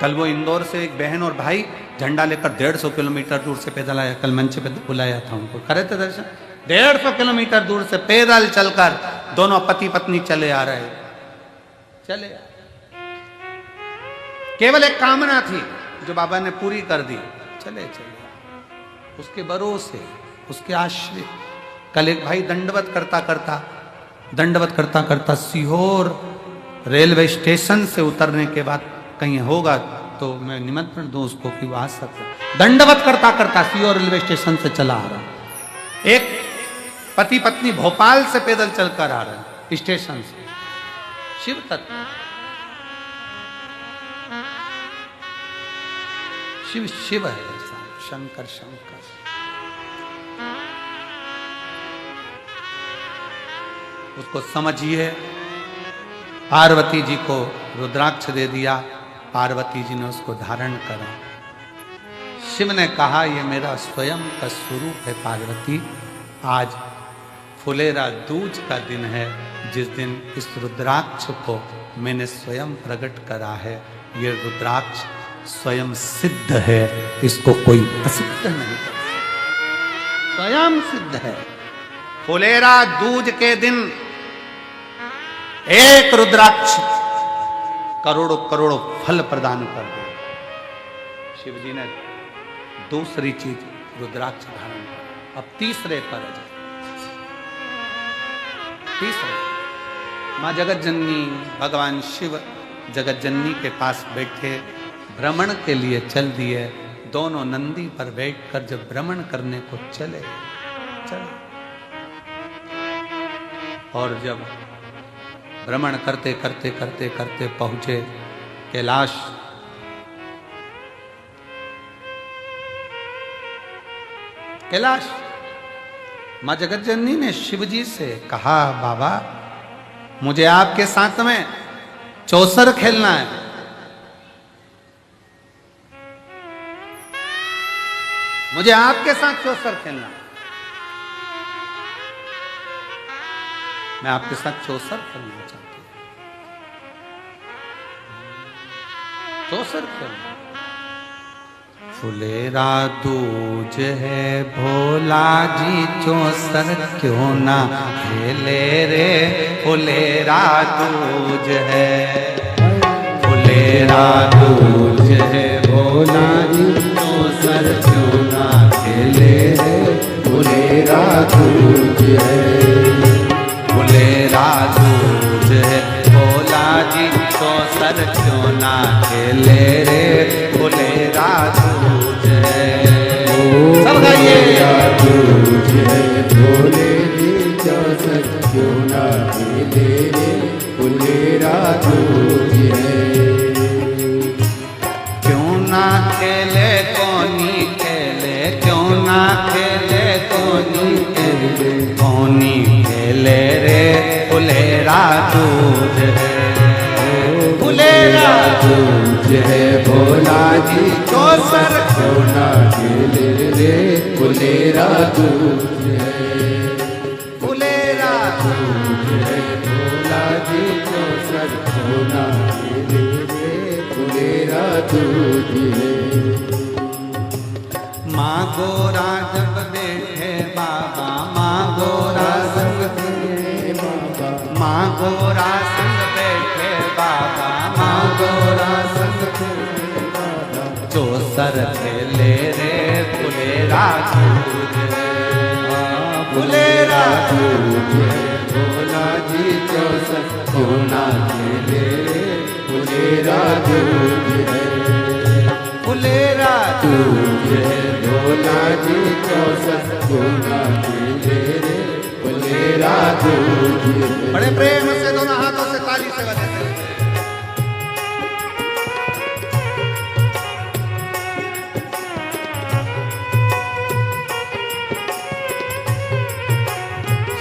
कल वो इंदौर से एक बहन और भाई झंडा लेकर 150 किलोमीटर दूर से पैदल आया, कल मंच पे बुलाया था उनको, करे थे दर्शन, 150 किलोमीटर दूर से पैदल चलकर दोनों पति पत्नी चले आ रहे, चले केवल एक कामना थी जो बाबा ने पूरी कर दी, चले चले उसके भरोसे, उसके आश्रय। कल एक भाई दंडवत करता करता सीहोर रेलवे स्टेशन से उतरने के बाद कहीं होगा तो मैं निमंत्रण दूं उसको कि वो आ सकता, दंडवत करता करता सीहोर रेलवे स्टेशन से चला आ रहा। एक पति पत्नी भोपाल से पैदल चलकर आ रहे हैं स्टेशन से। शिव तत्व, शिव शिव है, शंकर शंकर। उसको समझिए। पार्वती जी को रुद्राक्ष दे दिया, पार्वती जी ने उसको धारण करा। शिव ने कहा ये मेरा स्वयं का स्वरूप है पार्वती, आज फुलेरा दूज का दिन है, जिस दिन इस रुद्राक्ष को मैंने स्वयं प्रकट करा है। ये रुद्राक्ष स्वयं सिद्ध है, इसको कोई असिद्ध नहीं कर सकता, स्वयं सिद्ध है। फुलेरा दूज के दिन एक रुद्राक्ष करोड़ों करोड़ों फल प्रदान कर दे। शिव जी ने दूसरी चीज रुद्राक्ष धारण कर। अब तीसरे पर, तीसरे मां जगत जननी, भगवान शिव जगत जननी के पास बैठे, भ्रमण के लिए चल दिए। दोनों नंदी पर बैठकर जब भ्रमण करने को चले, और जब भ्रमण करते करते करते करते पहुंचे कैलाश, कैलाश मां जगत जननी ने शिव जी से कहा, बाबा मुझे आपके साथ में चौसर खेलना है। मुझे आपके साथ चौसर खेलना, मैं आपके साथ चौसर खेलना चाहती हूं, चौसर खेलना। फुलेरा दूज है भोला जी, चौसर क्यों ना खेले रे, फुलेरा दूज है, फुलेरा दूज है भोला जी, चौसर क्यों ना खेले रे, फुलेरा दूज है, फुलेरा दूज है भोला जी, चौसर क्यों ना खेले रे, फुलेरा दूज है। सब गाइए। दूज है भोले जी, चौसर क्यों ना खेले रे, तेरा तुझे। क्यों ना खेले कोनी खेले, क्यों ना खेले कोनी खेले, कोनी खेले रे फुलेरा दूज है, फुलेरा दूज है भोला जी चौसर। क्यों ना खेले रे फुलेरा दूज है, फुलेरा दूज है भोला जी चौसर। क्यों ना खेले रे फुलेरा दूज है। माँ गोरा जब बैठे बाबा, माँ गोरा संग बैठे बाबा, माँ गोरा संग बैठे बाबा, माँ गोरा संग बैठे बाबा, जो सर खेले रे फुलेरा दूज है, फुलेरा दूज है भोला जी चौसर। क्यों ना खेले रे फुलेरा दूज है, फुलेरा दूज है भोला जी चौसर। क्यों ना खेले रे फुलेरा दूज है। बड़े प्रेम से दोनों हाथों से ताली से बजाते हैं।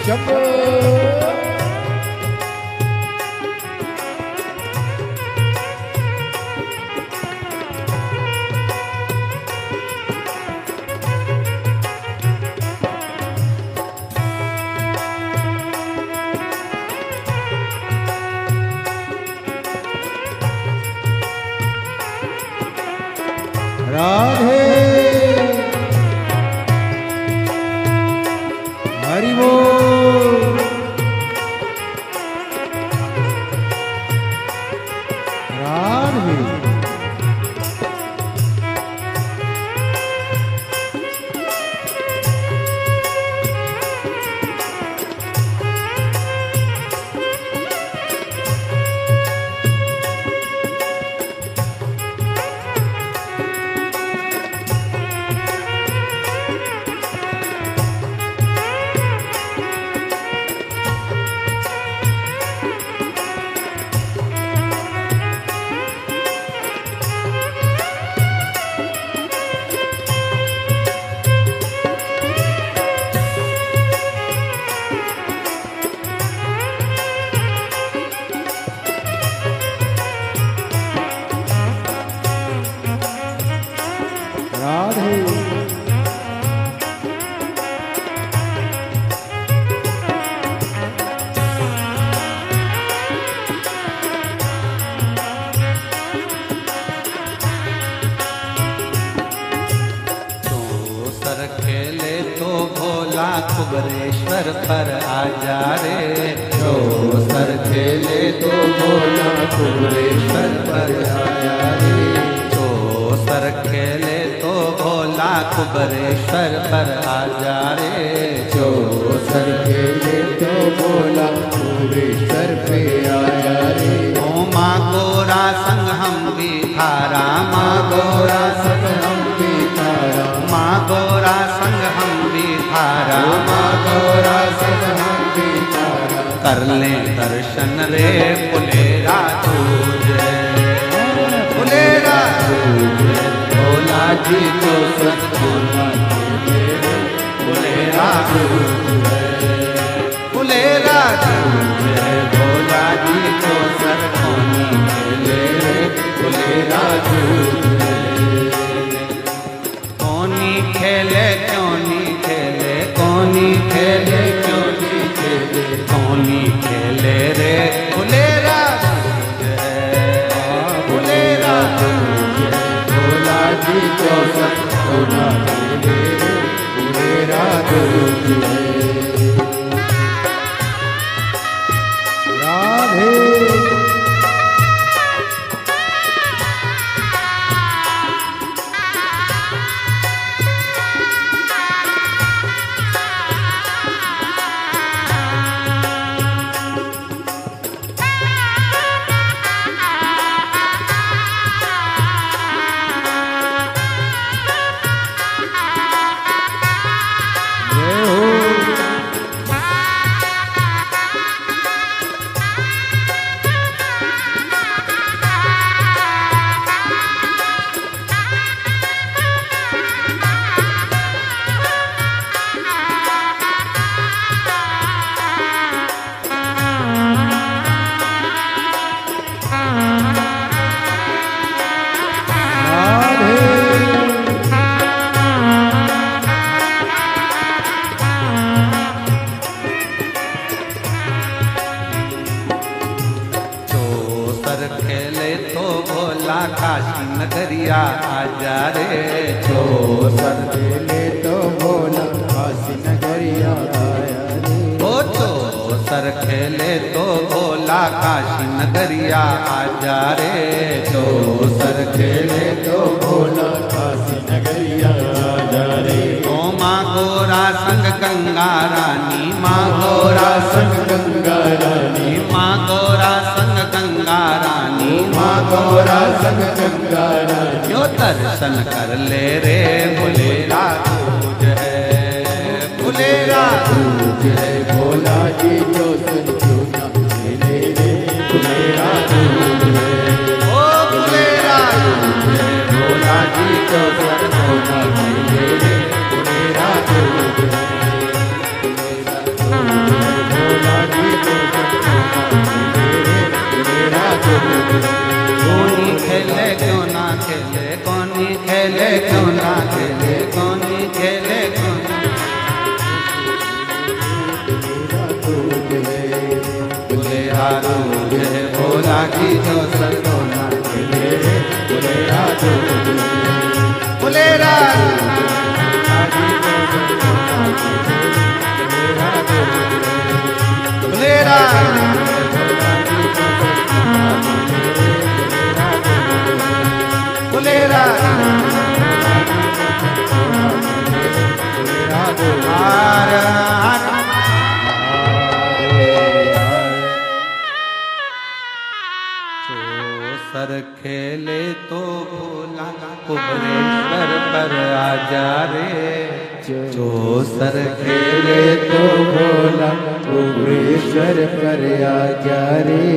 शंभो राधे हरि बोल। राधे राधे तो सर खेले तो भोला कुबरेश्वर पर आ जा रे, तो सर खेले तो भोला कुबरेश्वर पर आया रे। तो सर खेले तो भोला कुबरेश्वर पर आ जा रे, जो सर खेले तो भोला कुबरेश्वर पे आया रे। ओ माँ गोरा संग हम भी थारा, माँ गोरा संग हम भी तारा माँ गोरा संग हम भी थारा, माँ गोरा संग हम भी तारा। कर ले दर्शन रे फुलेरा दूज है, फुलेरा दूज है भोला जी तो सच भोला फुलेरा दूज है। फुलेरा दूज है भोला जी को सर कोनी खेले रे फुलेरा दूज है। कोनी खेले क्यों नहीं खेले, कोनी खेले क्यों नहीं खेले, कोनी खेले रे फुलेरा दूज है, फुलेरा दूज है भोला जी तो सच भोला खेले रे फुलेरा दूज है। राधे जय हो। खेले तो भोला काशी नगरिया आजा रे। जो सर खेले तो भोला काशी नगरिया आजा रे। ओ माँ गोरा संग गंगा रानी, माँ गोरा संग गंगा रानी, माँ गोरा संग गंगा रानी, माँ गोरा संग गंगा रानी। यो दर्शन कर ले रे फुलेरा दूज है, फुलेरा दूज है भोला जी जो सन चूना खेले रे। फुलेरा दूज है, ओ फुलेरा दूज है भोला जी जो सन चूना खेले रे। फुलेरा दूज है, भोला जी जो सन चूना खेले रे। फुलेरा दूज है। कौनी खेले क्यों ना खेले, कौनी खेले क्यों ना खेले, कौनी खेले क्यों ना। फुलेरा दूज है भोला की जो सरगोना खेले रे। फुलेरा दूज है, फुलेरा फुलेरा फुलेरा हार हार। जो सर खेले तो भोला कुबरेश्वर पर आजा रे। जो सर खेले तो भोला कुबरेश्वर पर आजा रे।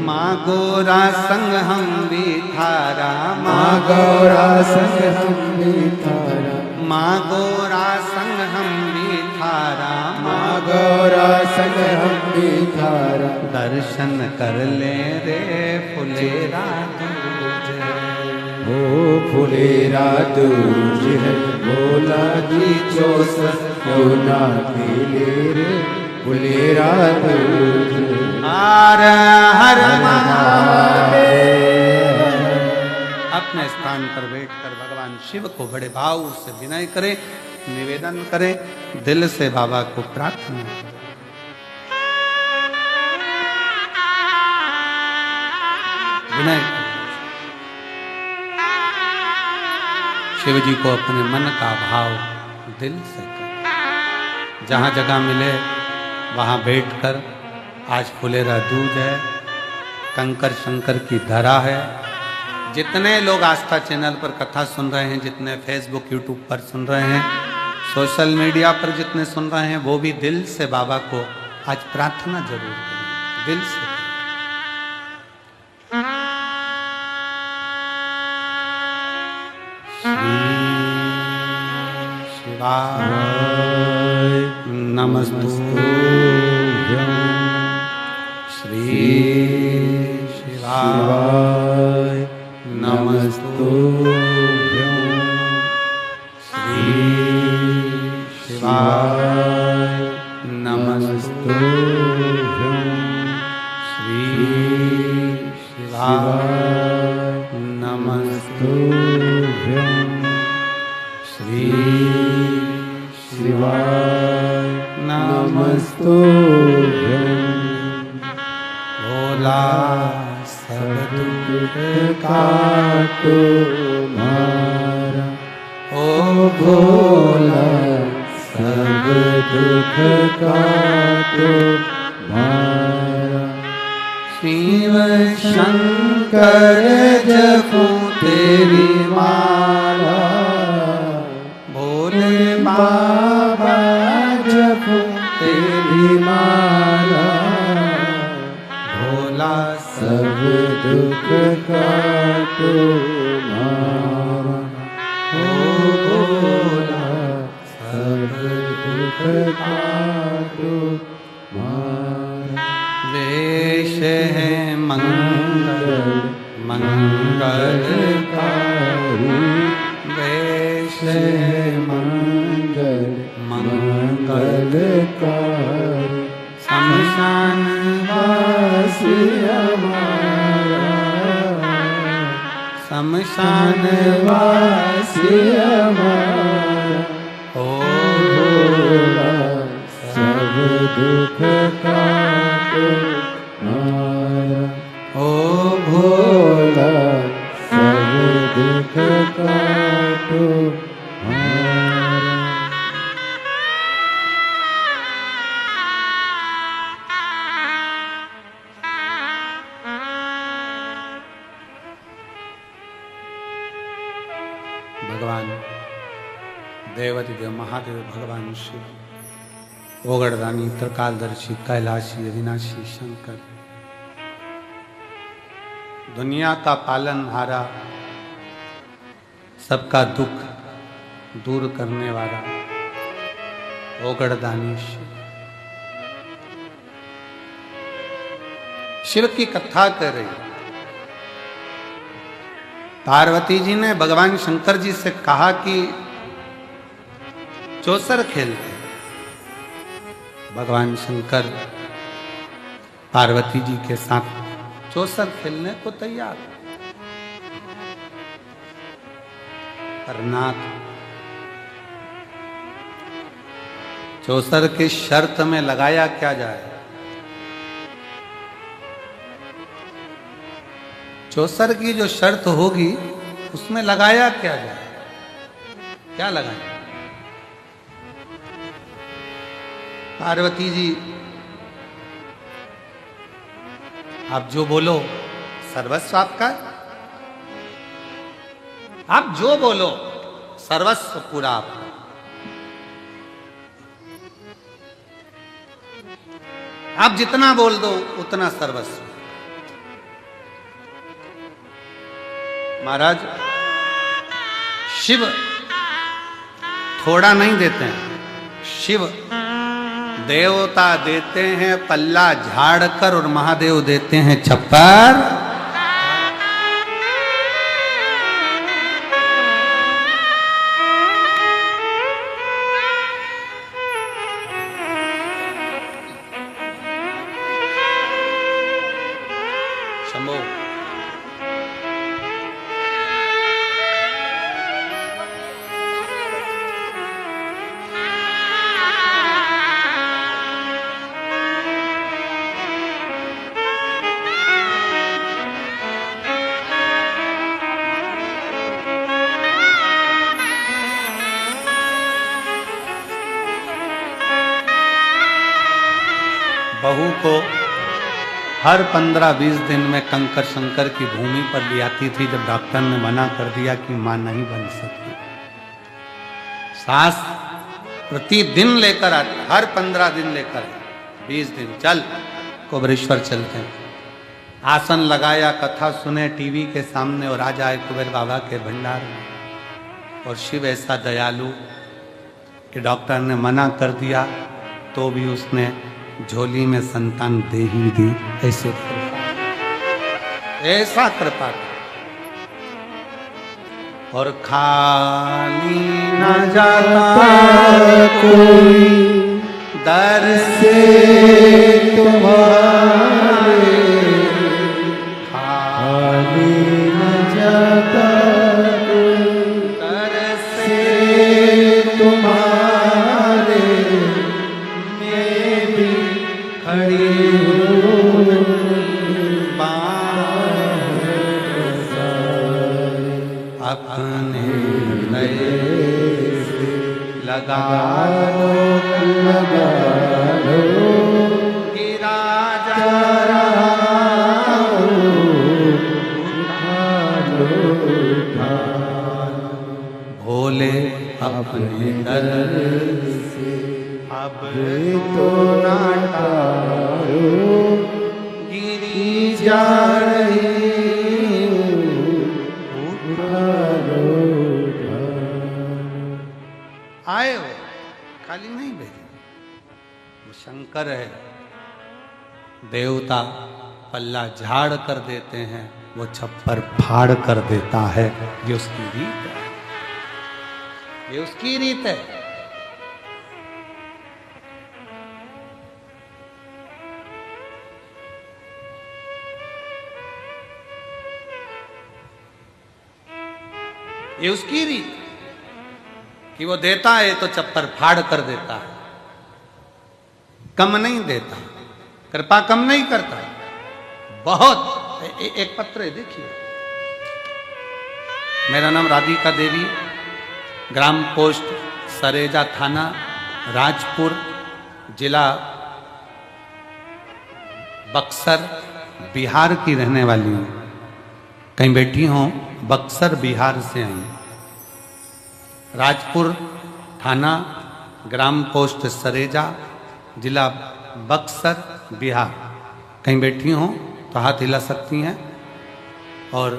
माँ गोरा संग हम भी थारा, माँ गौरा संग हम भी थारा, माँ गोरा संग हम भी थारा, माँ गौरा संग हम भी थारा। दर्शन कर ले रे फुलेरा दूज है। ओ फुलेरा दूज है भोला जी चौसर क्यों ना खेले रे। फुलेरा दूज है। हर हर महादेव। अपने स्थान पर बैठकर भगवान शिव को बड़े भाव से विनय करें, निवेदन करें, दिल से बाबा को प्रार्थना करें। विनय करें। शिव जी को अपने मन का भाव दिल से करें। जहाँ जगह मिले वहाँ बैठकर, आज फुलेरा दूज है, कंकर शंकर की धरा है। जितने लोग आस्था चैनल पर कथा सुन रहे हैं, जितने फेसबुक यूट्यूब पर सुन रहे हैं, सोशल मीडिया पर जितने सुन रहे हैं, वो भी दिल से बाबा को आज प्रार्थना जरूर करें, दिल से। शिवाय नमस्तुभ्यं, श्री शिवाय नमस्तुभ्यं, श्री शिवाय नमस्तुभ्यं, श्री शिवाय नमस्तुभ्यं, श्री शिवाय नमस्तुभ्यं। भोला सब दुख काटो मारा, ओ भोला सब दुख काटो मारा। शिव शंकर जपो तेरी माला, भोले बाबा जपो तेरी माला, भोला सब दुख काटो मारा, ओ भोला सब दुख काटो मारा। वेश है मंगल मंगलकारी, वेश है मंगल मंगलकारी। शमशान वासी हमारा, शमशान वासी हमारा। ओ भोला सब दुख काटो तुम्हारा ओ भोला सब दुख काटो हारा। भगवान देवाधिदेव महादेव भगवान शिव ओगड़दानी त्रिकालदर्शी कैलाशी अविनाशी शंकर दुनिया का पालनहारा सबका दुख दूर करने वाला ओगड़दानी शिव शिव की कथा कर रही। पार्वती जी ने भगवान शंकर जी से कहा कि चौसर खेलते। भगवान शंकर पार्वती जी के साथ चौसर खेलने को तैयार। पर नाथ चौसर की शर्त में लगाया क्या जाए। चौसर की जो शर्त होगी उसमें लगाया क्या जाए, क्या लगाए। पार्वती जी आप जो बोलो सर्वस्व आपका, आप जो बोलो सर्वस्व पूरा आपका। आप जितना बोल दो उतना सर्वस्व। महाराज शिव थोड़ा नहीं देते हैं, शिव देवता देते हैं पल्ला झाड़ कर और महादेव देते हैं छप्पर। शंभो बहू को हर 15-20 दिन में कंकर शंकर की भूमि पर ले आती थी। जब डॉक्टर ने मना कर दिया कि मां नहीं बन सकती, सास प्रतिदिन लेकर आती, हर 15 दिन लेकर 20 दिन चल कुबेरेश्वर चलते हैं। आसन लगाया, कथा सुने टीवी के सामने और आ जाए कुबेर बाबा के भंडार में। और शिव ऐसा दयालु कि डॉक्टर ने मना कर दिया तो भी उसने झोली में संतान दे ही दी। ऐसा कृपा और खाली न जाता कोई दर से तुम्हारे, खाली न जाता कोई दर से तुम्हारे, मैं भी खड़ी अपने नए लगा लो गिरा जा रहा भोले अपने दर से अब तो नाटा गिरी जा रही। आए हो खाली नहीं भेजे, वो शंकर है। देवता पल्ला झाड़ कर देते हैं, वो छप्पर फाड़ कर देता है। ये उसकी रीत है, ये उसकी रीत है। ये उसकी रीत कि वो देता है तो चप्पर फाड़ कर देता है, कम नहीं देता। कृपा कम नहीं करता, बहुत। एक पत्र है, देखिए। मेरा नाम राधिका देवी, ग्राम पोस्ट सरेजा, थाना राजपुर, जिला बक्सर, बिहार की रहने वाली हूँ। कहीं बैठी हूँ, बक्सर बिहार से आई। राजपुर थाना, ग्राम पोस्ट सरेजा, जिला बक्सर, बिहार। कहीं बैठी हूँ तो हाथ हिला सकती हैं। और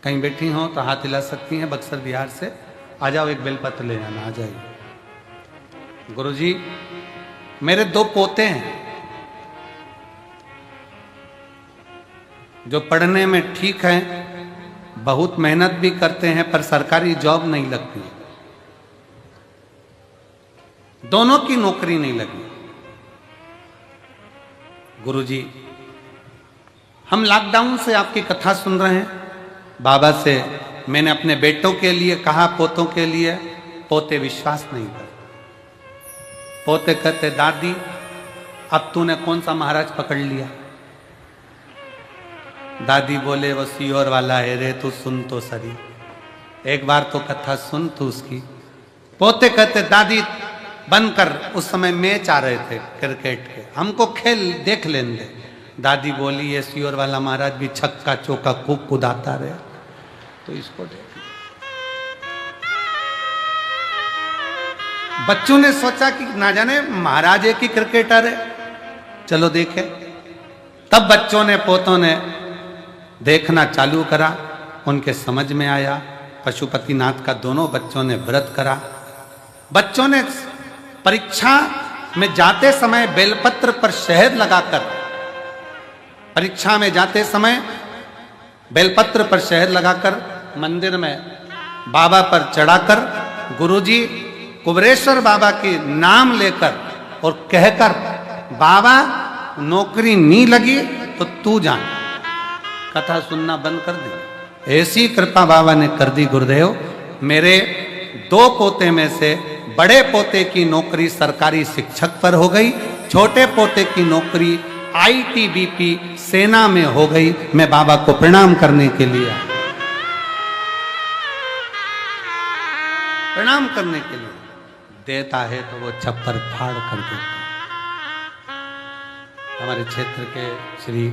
कहीं बैठी हो तो हाथ हिला सकती हैं। बक्सर बिहार से आ जाओ, एक बेलपत्र ले जाना, आ जाइए। गुरुजी, मेरे 2 पोते हैं जो पढ़ने में ठीक हैं, बहुत मेहनत भी करते हैं, पर सरकारी जॉब नहीं लगती। दोनों की नौकरी नहीं लगी। गुरुजी, हम लॉकडाउन से आपकी कथा सुन रहे हैं। बाबा से मैंने अपने बेटों के लिए कहा, पोतों के लिए। पोते विश्वास नहीं करते। पोते कहते, दादी अब तूने कौन सा महाराज पकड़ लिया? दादी बोले, वो सीहोर वाला है रे, तू सुन तो सही, एक बार तो कथा सुन तू उसकी। पोते कहते, दादी बंद कर, उस समय मैच आ रहे थे क्रिकेट के, हमको खेल देख लेने दे। दादी बोली, ये सीहोर वाला महाराज भी छक्का चौका खूब कुदाता रहे, तो इसको देख। बच्चों ने सोचा कि ना जाने महाराज एक ही क्रिकेटर है, चलो देखे। तब बच्चों ने, पोतों ने देखना चालू करा। उनके समझ में आया। पशुपतिनाथ का दोनों बच्चों ने व्रत करा। बच्चों ने परीक्षा में जाते समय बेलपत्र पर शहद लगाकर, परीक्षा में जाते समय बेलपत्र पर शहद लगाकर मंदिर में बाबा पर चढ़ाकर, गुरुजी कुबरेश्वर बाबा के नाम लेकर और कहकर, बाबा नौकरी नहीं लगी तो तू जान। कथा सुनना बंद कर दी। ऐसी कृपा बाबा ने कर दी गुरुदेव। मेरे 2 पोते में से बड़े पोते की नौकरी सरकारी शिक्षक पर हो गई, छोटे पोते की नौकरी आईटीबीपी सेना में हो गई। मैं बाबा को प्रणाम करने के लिए, प्रणाम करने के लिए। देता है तो वो छप्पर फाड़ कर देता। हमारे क्षेत्र के श्री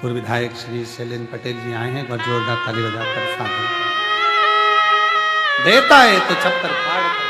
पूर्व विधायक श्री शैलेंद्र पटेल जी आए हैं, और जोरदार ताली बजाकर साथ देता है तो छप्पर फाड़ कर